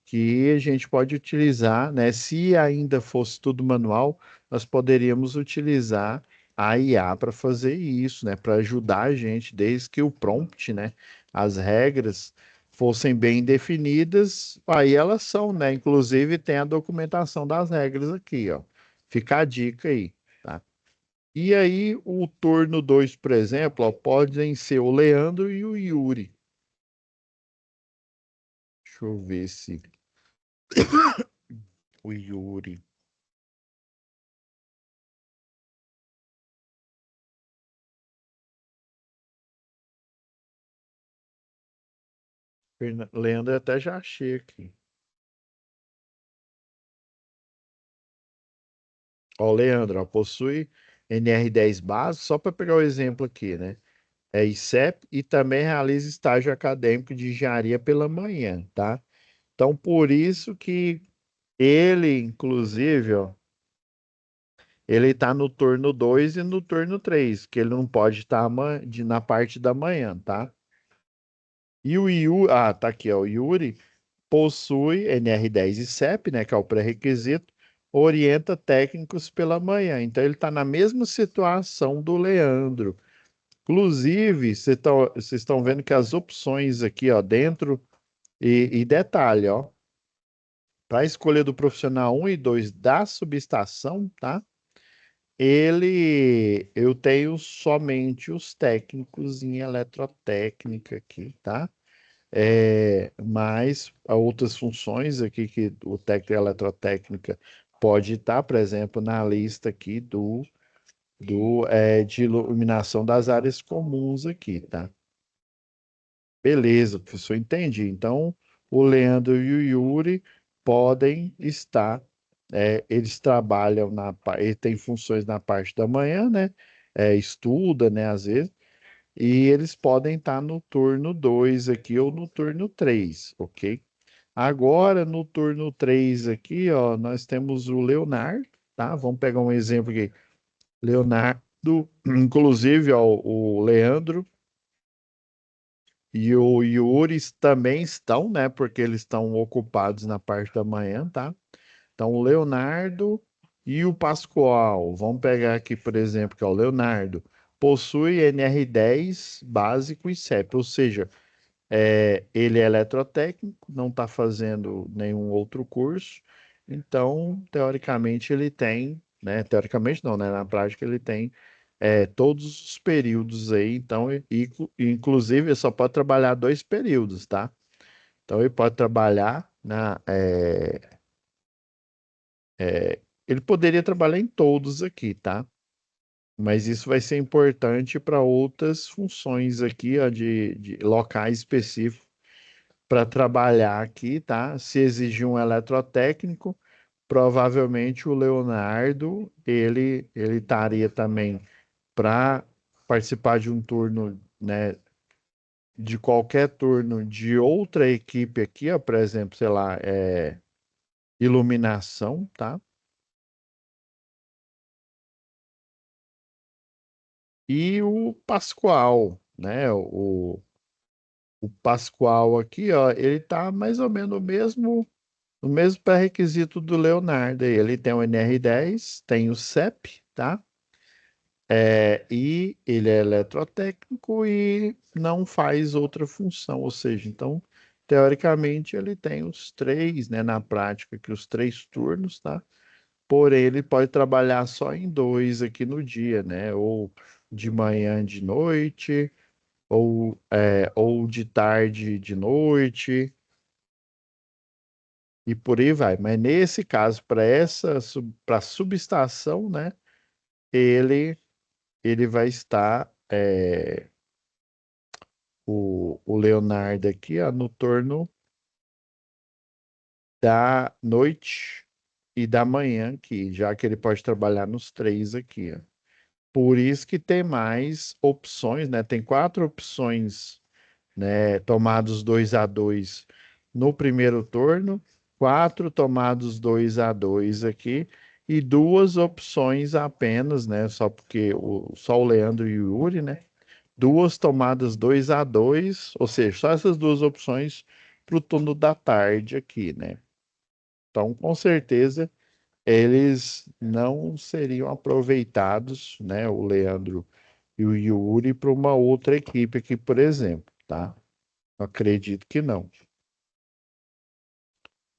Que a gente pode utilizar, né? Se ainda fosse tudo manual, nós poderíamos utilizar a IA para fazer isso, né? Para ajudar a gente, desde que o prompt, né? As regras fossem bem definidas, aí elas são, né? Inclusive tem a documentação das regras aqui, ó. Fica a dica aí, tá? E aí, o turno 2, por exemplo, ó, podem ser o Leandro e o Yuri. Deixa eu ver se o Yuri. Leandro, eu até já achei aqui. Ó, Leandro, ó, possui NR10 básico, só para pegar o exemplo aqui, né? É ICEP e também realiza estágio acadêmico de engenharia pela manhã, tá? Então, por isso que ele, inclusive, ó, ele está no turno 2 e no turno 3, que ele não pode estar na parte da manhã, tá? E o Yuri, tá aqui, ó, o Yuri possui NR10 e CEP, né, que é o pré-requisito, orienta técnicos pela manhã. Então, ele está na mesma situação do Leandro. Inclusive, vocês estão vendo que as opções aqui, ó, dentro, e detalhe, ó, para a escolha do profissional 1 e 2 da subestação, tá? Eu tenho somente os técnicos em eletrotécnica aqui, tá? Mas há outras funções aqui que o técnico em eletrotécnica pode estar, por exemplo, na lista aqui de iluminação das áreas comuns aqui, tá? Beleza, professor, entendi. Então, o Leandro e o Yuri podem estar, eles trabalham ele tem funções na parte da manhã, né? Estuda, né, às vezes, e eles podem estar no turno 2 aqui ou no turno 3, ok? Agora, no turno 3 aqui, ó, nós temos o Leonardo, tá? Vamos pegar um exemplo aqui. Leonardo, inclusive, ó, o Leandro e o Yuri também estão, né? Porque eles estão ocupados na parte da manhã, tá? Então, o Leonardo e o Pascoal. Vamos pegar aqui, por exemplo, que é o Leonardo. Possui NR10 básico e CEP, ou seja, ele é eletrotécnico, não está fazendo nenhum outro curso, então, teoricamente, ele tem, né? Teoricamente não, né? Na prática, ele tem todos os períodos aí, então, inclusive, ele só pode trabalhar 2 períodos, tá? Então, ele pode trabalhar ele poderia trabalhar em todos aqui, tá? Mas isso vai ser importante para outras funções aqui, ó, de locais específicos para trabalhar aqui, tá? Se exigir um eletrotécnico, provavelmente o Leonardo, ele estaria também para participar de um turno, né, de qualquer turno de outra equipe aqui, ó, por exemplo, sei lá, iluminação, tá? E o Pascoal, né? O Pascoal aqui, ó, ele tá mais ou menos no mesmo pré-requisito do Leonardo. Ele tem o NR10, tem o CEP, tá? E ele é eletrotécnico e não faz outra função, ou seja, então, teoricamente, ele tem os três, né, na prática, que os 3 turnos, tá? Porém, ele pode trabalhar só em 2 aqui no dia, né? Ou de manhã, de noite, ou de tarde, de noite, e por aí vai. Mas nesse caso, para subestação, né? Ele, ele vai estar, o Leonardo aqui, ó, no turno da noite e da manhã aqui, já que ele pode trabalhar nos 3 aqui, ó. Por isso que tem mais opções, né? Tem 4 opções, né? Tomados 2-2 no primeiro turno, 4 tomados 2-2 aqui, e 2 opções apenas, né? Só o Leandro e o Yuri, né? 2 tomadas 2-2, ou seja, só essas 2 opções para o turno da tarde aqui, né? Então, com certeza, eles não seriam aproveitados, né? O Leandro e o Yuri para uma outra equipe aqui, por exemplo, tá? Acredito que não.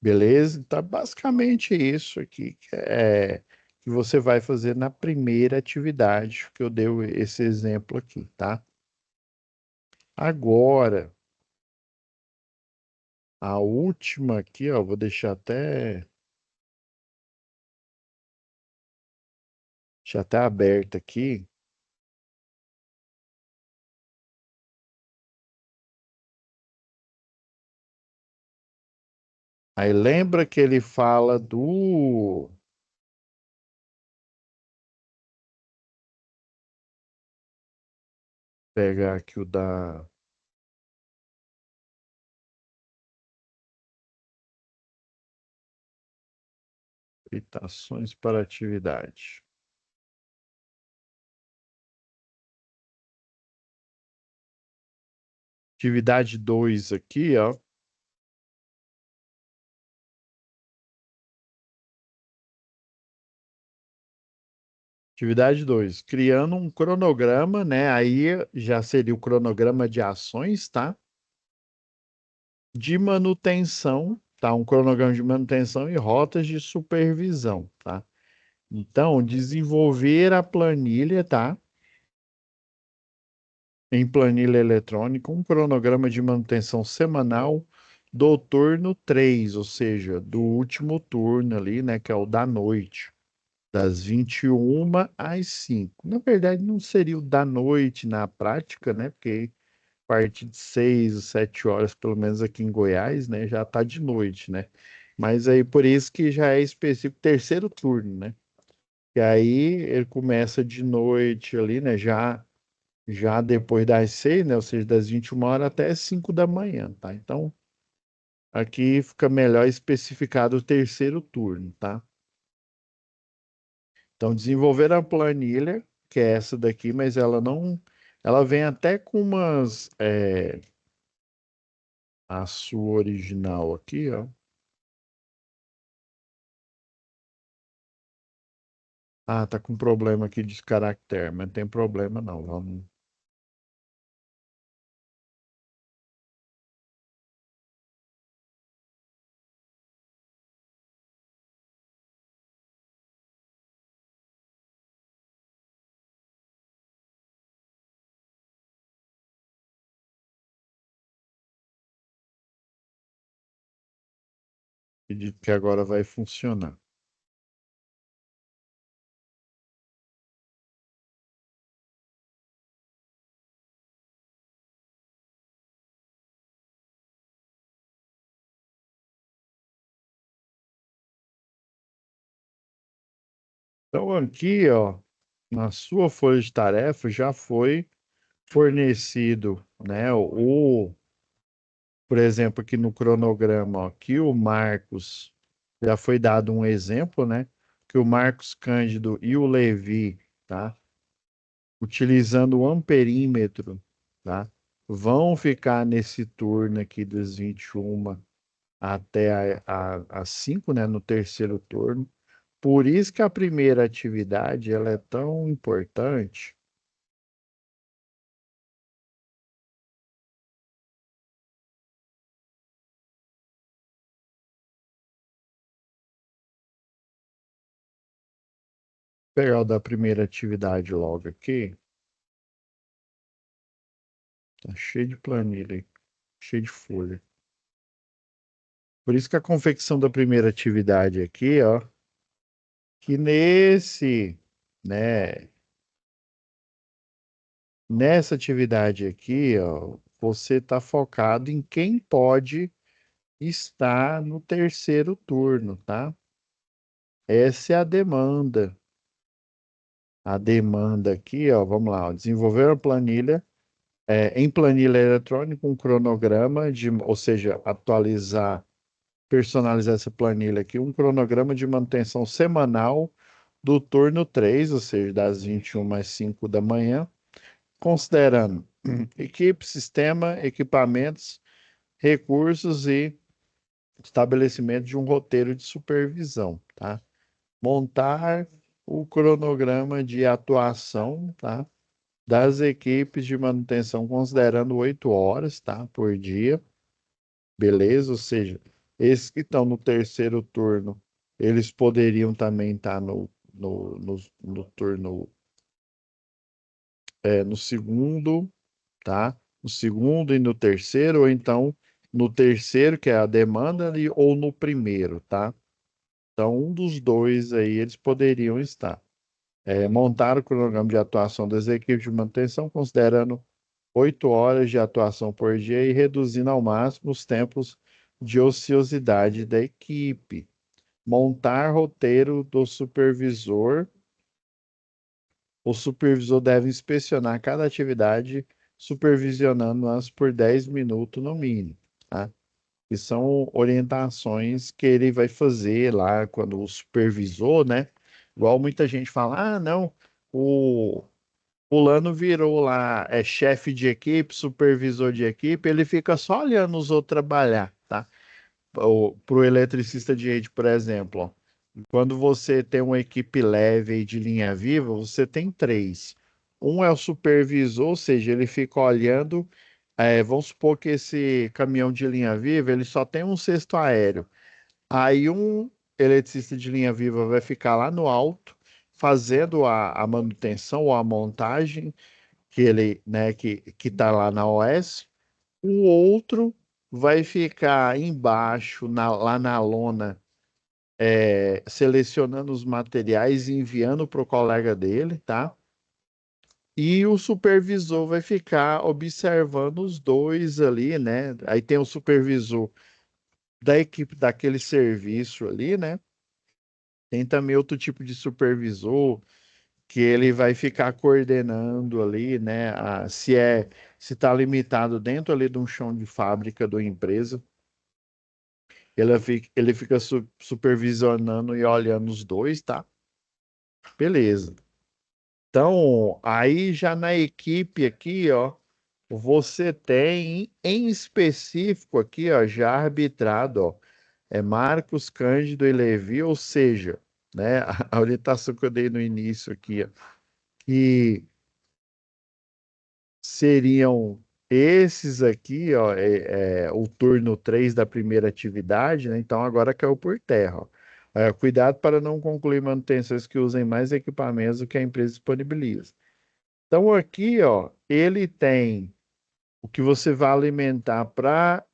Beleza? Então, basicamente isso aqui que que você vai fazer na primeira atividade, que eu dei esse exemplo aqui, tá? Agora, a última aqui, ó, vou deixar até aberta aqui. Aí lembra que ele fala do... Pegar aqui o da... Citações para atividade. Atividade 2 aqui, ó. Atividade 2, criando um cronograma, né? Aí já seria o cronograma de ações, tá? De manutenção, tá? Um cronograma de manutenção e rotas de supervisão, tá? Então, desenvolver a planilha, tá? Em planilha eletrônica, um cronograma de manutenção semanal do turno 3, ou seja, do último turno ali, né? Que é o da noite, das 21 às 5. Na verdade, não seria o da noite na prática, né? Porque a partir de 6 ou 7 horas, pelo menos aqui em Goiás, né? Já tá de noite, né? Mas aí por isso que já é específico terceiro turno, né? E aí ele começa de noite ali, né? Já depois das 6, né? Ou seja, das 21 horas até as 5 da manhã, tá? Então, aqui fica melhor especificado o terceiro turno, tá? Então, desenvolver a planilha, que é essa daqui, mas ela não. Ela vem até com umas. A sua original aqui, ó. Ah, tá com problema aqui de caractere, mas não tem problema não. Vamos pedir que agora vai funcionar. Então, aqui, ó, na sua folha de tarefa já foi fornecido, né, por exemplo, aqui no cronograma, ó, que o Marcos, já foi dado um exemplo, né, que o Marcos Cândido e o Levi, tá, utilizando o amperímetro, tá, vão ficar nesse turno aqui das 21 até às 5, né, no terceiro turno. Por isso que a primeira atividade ela é tão importante. Vou pegar o da primeira atividade logo aqui. Tá cheio de planilha aí, cheio de folha. Por isso que a confecção da primeira atividade aqui, ó, que né, nessa atividade aqui, ó, você está focado em quem pode estar no terceiro turno, tá? Essa é a demanda. A demanda aqui, ó, vamos lá, ó, desenvolver a planilha, em planilha eletrônica, um cronograma ou seja, atualizar, personalizar essa planilha aqui, um cronograma de manutenção semanal do turno 3, ou seja, das 21 às 5 da manhã, considerando equipe, sistema, equipamentos, recursos e estabelecimento de um roteiro de supervisão, tá? Montar o cronograma de atuação, tá? Das equipes de manutenção, considerando 8 horas, tá? Por dia, beleza? Ou seja, esses que estão no terceiro turno, eles poderiam também estar no no turno, no segundo, tá? No segundo e no terceiro, ou então no terceiro, que é a demanda, ali, ou no primeiro, tá? Então, um dos dois aí eles poderiam estar. Montar o cronograma de atuação das equipes de manutenção, considerando 8 horas de atuação por dia e reduzindo ao máximo os tempos de ociosidade da equipe. Montar roteiro do supervisor. O supervisor deve inspecionar cada atividade, supervisionando-as por 10 minutos no mínimo, tá? Que são orientações que ele vai fazer lá quando o supervisor, né? Igual muita gente fala, ah, não, o fulano virou lá, chefe de equipe, supervisor de equipe, ele fica só olhando os outros trabalhar, tá? Para o eletricista de rede, por exemplo, ó, quando você tem uma equipe leve aí de linha viva, você tem três. Um é o supervisor, ou seja, ele fica olhando. Vamos supor que esse caminhão de linha viva ele só tem um cesto aéreo. Aí um eletricista de linha viva vai ficar lá no alto, fazendo a manutenção ou a montagem que ele, né, que tá lá na OS. O outro vai ficar embaixo, lá na lona, selecionando os materiais e enviando para o colega dele, tá? E o supervisor vai ficar observando os dois ali, né? Aí tem o supervisor da equipe daquele serviço ali, né? Tem também outro tipo de supervisor que ele vai ficar coordenando ali, né? Se está limitado dentro ali de um chão de fábrica da empresa, ele fica supervisionando e olhando os dois, tá? Beleza. Então, aí já na equipe aqui, ó, você tem em específico aqui, ó, já arbitrado, ó, Marcos, Cândido e Levi, ou seja, né, a orientação que eu dei no início aqui, ó, que seriam esses aqui, ó, o turno 3 da primeira atividade, né? Então agora caiu por terra, ó. Cuidado para não concluir manutenções que usem mais equipamentos do que a empresa disponibiliza. Então aqui, ó, ele tem o que você vai alimentar para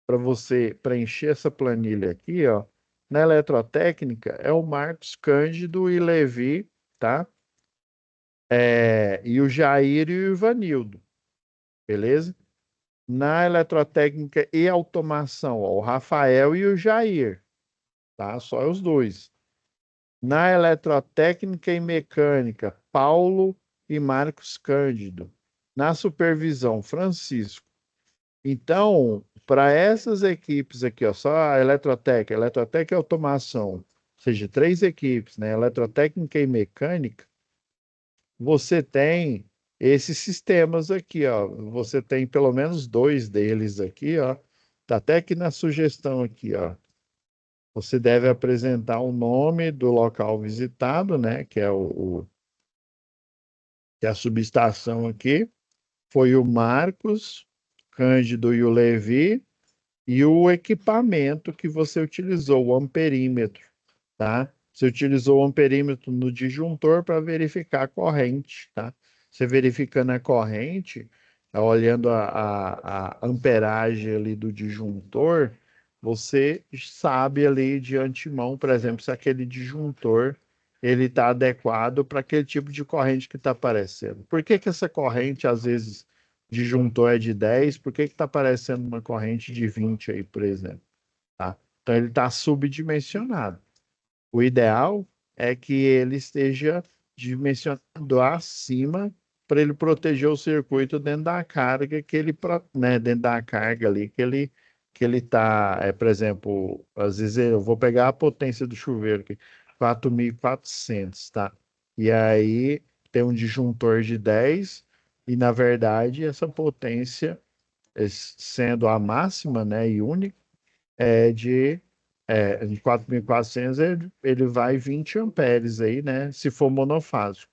você preencher essa planilha aqui, ó, na eletrotécnica é o Marcos Cândido e Levi, tá? E o Jair e o Ivanildo, beleza? Na eletrotécnica e automação, ó, o Rafael e o Jair, tá? Só os dois. Na eletrotécnica e mecânica, Paulo e Marcos Cândido. Na supervisão, Francisco. Então, para essas equipes aqui, ó, só a Eletrotécnica e automação, ou seja, três equipes, né? Eletrotécnica e mecânica, você tem esses sistemas aqui, ó. Você tem pelo menos dois deles aqui, ó. Tá até aqui na sugestão aqui, ó. Você deve apresentar o nome do local visitado, né? Que é que é a subestação aqui. Foi o Marcos, Cândido e o Levi, e o equipamento que você utilizou, o amperímetro, tá? Você utilizou o amperímetro no disjuntor para verificar a corrente, tá? Você verificando a corrente, olhando a amperagem ali do disjuntor, você sabe ali de antemão, por exemplo, se aquele disjuntor ele está adequado para aquele tipo de corrente que está aparecendo. Por que que essa corrente, às vezes, disjuntor é de 10? Por que que está aparecendo uma corrente de 20 aí, por exemplo? Tá? Então, ele está subdimensionado. O ideal é que ele esteja dimensionado acima para ele proteger o circuito dentro da carga que ele, né, dentro da carga ali que ele está, por exemplo, às vezes eu vou pegar a potência do chuveiro aqui, 4.400, tá? E aí tem um disjuntor de 10 e na verdade essa potência, sendo a máxima, né, e única, de 4.400 ele vai 20 amperes aí, né? Se for monofásico.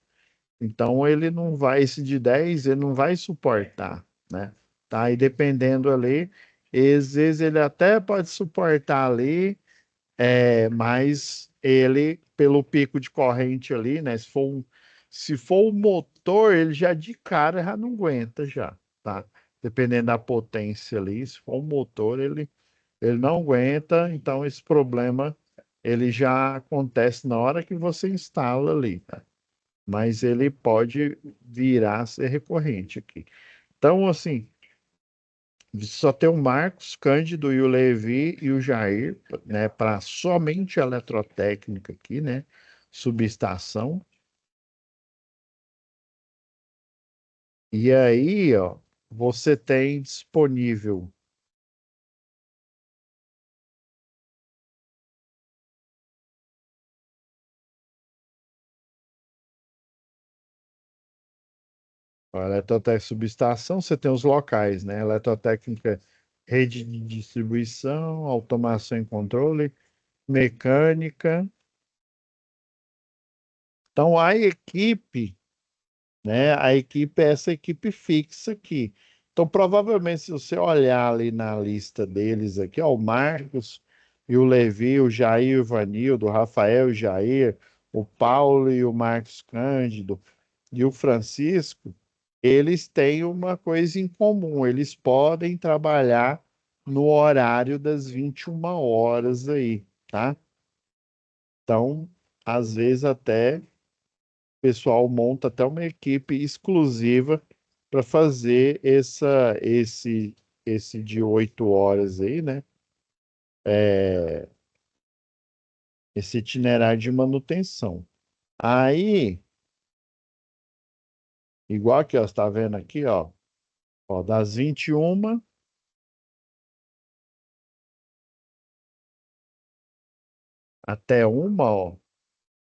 Então ele não vai, esse de 10 ele não vai suportar, né? Tá? E dependendo ali, às vezes ele até pode suportar ali, mas ele pelo pico de corrente ali, né? Se for o motor, ele já de cara já não aguenta já, tá? Dependendo da potência ali, se for o motor, ele não aguenta, então esse problema ele já acontece na hora que você instala ali, tá? Mas ele pode virar a ser recorrente aqui. Então, assim, só tem o Marcos, Cândido e o Levi e o Jair, né, para somente a eletrotécnica aqui, né, subestação. E aí, ó, você tem disponível. A eletrotécnica subestação, você tem os locais, né? Eletrotécnica, rede de distribuição, automação e controle, mecânica. Então, a equipe, né? A equipe é essa equipe fixa aqui. Então, provavelmente, se você olhar ali na lista deles aqui, ó, o Marcos e o Levi, o Jair, o Ivanildo, o Rafael e o Jair, o Paulo e o Marcos Cândido e o Francisco, eles têm uma coisa em comum, eles podem trabalhar no horário das 21 horas aí, tá? Então, às vezes até o pessoal monta até uma equipe exclusiva para fazer esse de 8 horas aí, né? Esse itinerário de manutenção. Aí, igual aqui, ó, você está vendo aqui, ó, das 21 até 1, ó,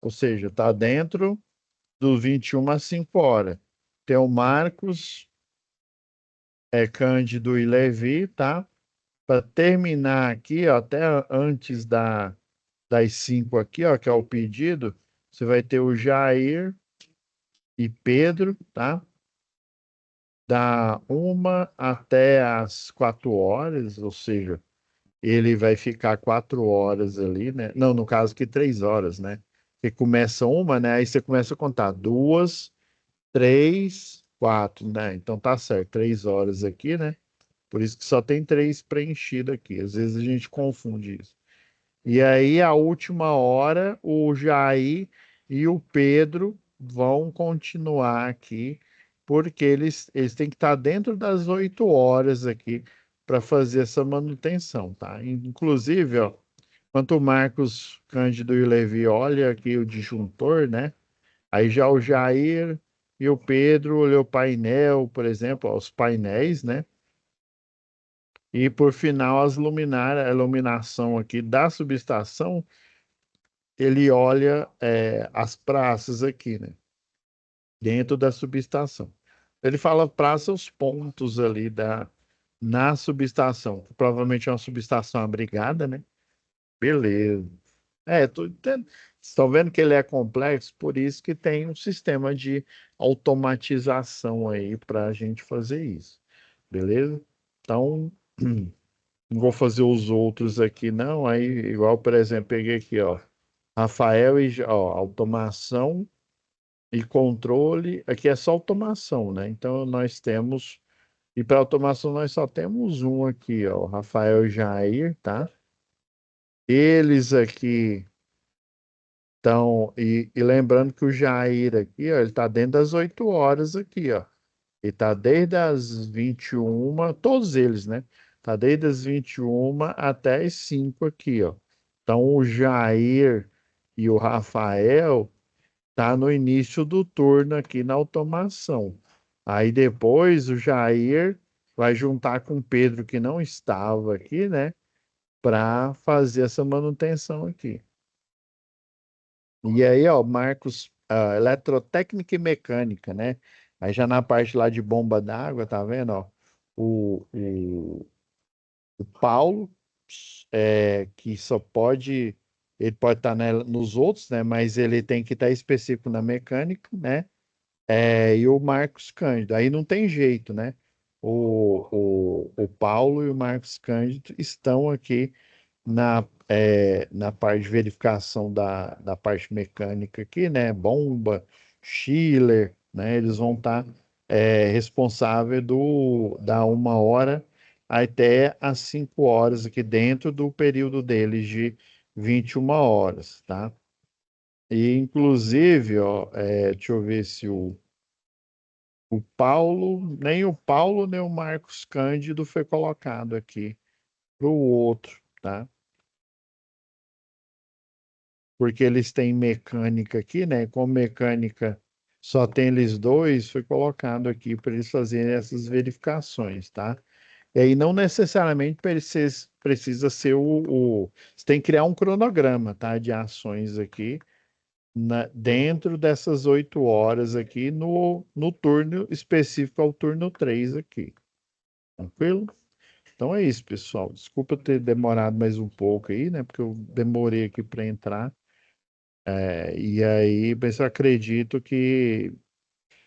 ou seja, está dentro do 21 às 5 horas. Tem o Marcos, Cândido e Levi, tá? Para terminar aqui, ó, até antes das 5 aqui, ó, que é o pedido, você vai ter o Jair e Pedro, tá? Da 1 até as 4 horas, ou seja, ele vai ficar 4 horas ali, né? Não, no caso que 3 horas, né? Porque começa uma, né? Aí você começa a contar 2, 3, 4, né? Então tá certo, 3 horas aqui, né? Por isso que só tem 3 preenchido aqui. Às vezes a gente confunde isso. E aí, a última hora, o Jair e o Pedro vão continuar aqui, porque eles têm que estar dentro das 8 horas aqui para fazer essa manutenção, tá? Inclusive, ó, enquanto o Marcos Cândido e o Levi olha aqui o disjuntor, né? Aí já o Jair e o Pedro olhou o painel, por exemplo, ó, os painéis, né? E por final, as luminárias, a iluminação aqui da subestação, ele olha as praças aqui, né? Dentro da subestação. Ele fala praça, os pontos ali na subestação, que provavelmente é uma subestação abrigada, né? Beleza. Tô entendendo. Estão vendo que ele é complexo, por isso que tem um sistema de automatização aí para a gente fazer isso. Beleza? Então, não vou fazer os outros aqui, não. Aí, igual, por exemplo, peguei aqui, ó. Rafael e, ó, automação e controle. Aqui é só automação, né? Então, nós temos. E para automação, nós só temos um aqui, ó. O Rafael e Jair, tá? Eles aqui. Então, e lembrando que o Jair aqui, ó, ele está dentro das 8 horas aqui, ó. Ele está desde as 21, todos eles, né? Está desde as 21 até as 5 aqui, ó. Então, o Jair e o Rafael tá no início do turno aqui na automação. Aí depois o Jair vai juntar com o Pedro, que não estava aqui, né? Para fazer essa manutenção aqui. E aí, ó, Marcos, eletrotécnica e mecânica, né? Aí já na parte lá de bomba d'água, tá vendo, ó? O, o, o Paulo, que só pode, ele pode estar nos outros, né? Mas ele tem que estar específico na mecânica, né? E o Marcos Cândido. Aí não tem jeito, né? O Paulo e o Marcos Cândido estão aqui na parte de verificação da parte mecânica aqui, né? Bomba, chiller, né? Eles vão estar responsável da 1 hora até as 5 horas aqui dentro do período deles de 21 horas, tá? E inclusive, ó, deixa eu ver se nem o Paulo, nem o Marcos Cândido foi colocado aqui para o outro, tá? Porque eles têm mecânica aqui, né? Como mecânica só tem eles dois, foi colocado aqui para eles fazerem essas verificações, tá? E aí não necessariamente precisa ser você tem que criar um cronograma, tá? De ações aqui dentro dessas 8 horas aqui no turno específico ao turno 3 aqui. Tranquilo? Então é isso, pessoal. Desculpa ter demorado mais um pouco aí, né? Porque eu demorei aqui para entrar. E aí, mas eu acredito que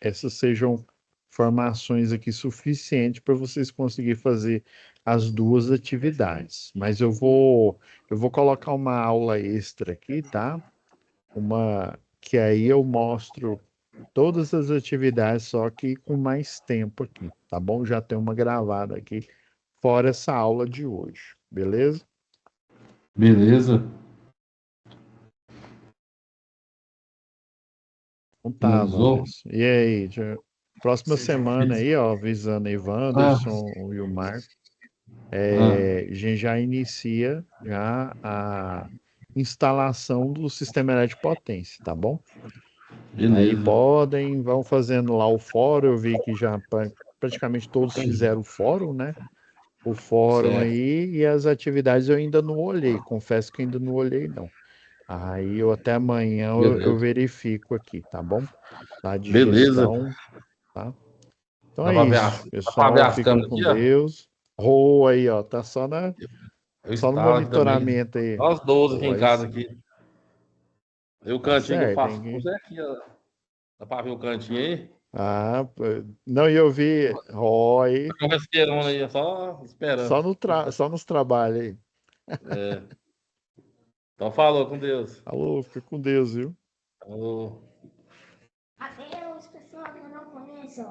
essas sejam formações aqui suficientes para vocês conseguirem fazer as duas atividades. Mas eu vou colocar uma aula extra aqui, tá? Uma que aí eu mostro todas as atividades, só que com mais tempo aqui, tá bom? Já tem uma gravada aqui, fora essa aula de hoje, beleza? Beleza. Então tá, Finalizou? Wanderson. E aí, próxima semana aí, ó, avisando aí, Ah, Wanderson e o Marco, ah, a gente já inicia já a instalação do sistema elétrico de potência, tá bom? Aí beleza. vão fazendo lá o fórum, eu vi que já praticamente todos fizeram o fórum, né? O fórum Certo. aí e as atividades eu ainda não olhei, confesso que ainda não olhei, não. Aí eu até amanhã eu Beleza. verifico aqui, tá bom? Da Beleza. digestão, tá? Então Dá é pra ver isso, dá pra ver pessoal, as fica câmeras com aqui, ó? Deus. Rô aí, ó, tá Eu só no instalo aqui também. monitoramento aí. Nós 12 aqui em casa Pois, aqui. E o tá cantinho que eu certo, faço hein? curso é aqui, ó. Dá pra ver o cantinho aí? Não, e eu vi Ró Tá aí, com o resqueirona aí, é só esperando. só nos trabalhos aí. É. Então falou com Deus. Alô, fica com Deus, viu? Falou. Adeus, pessoal que eu não conheço.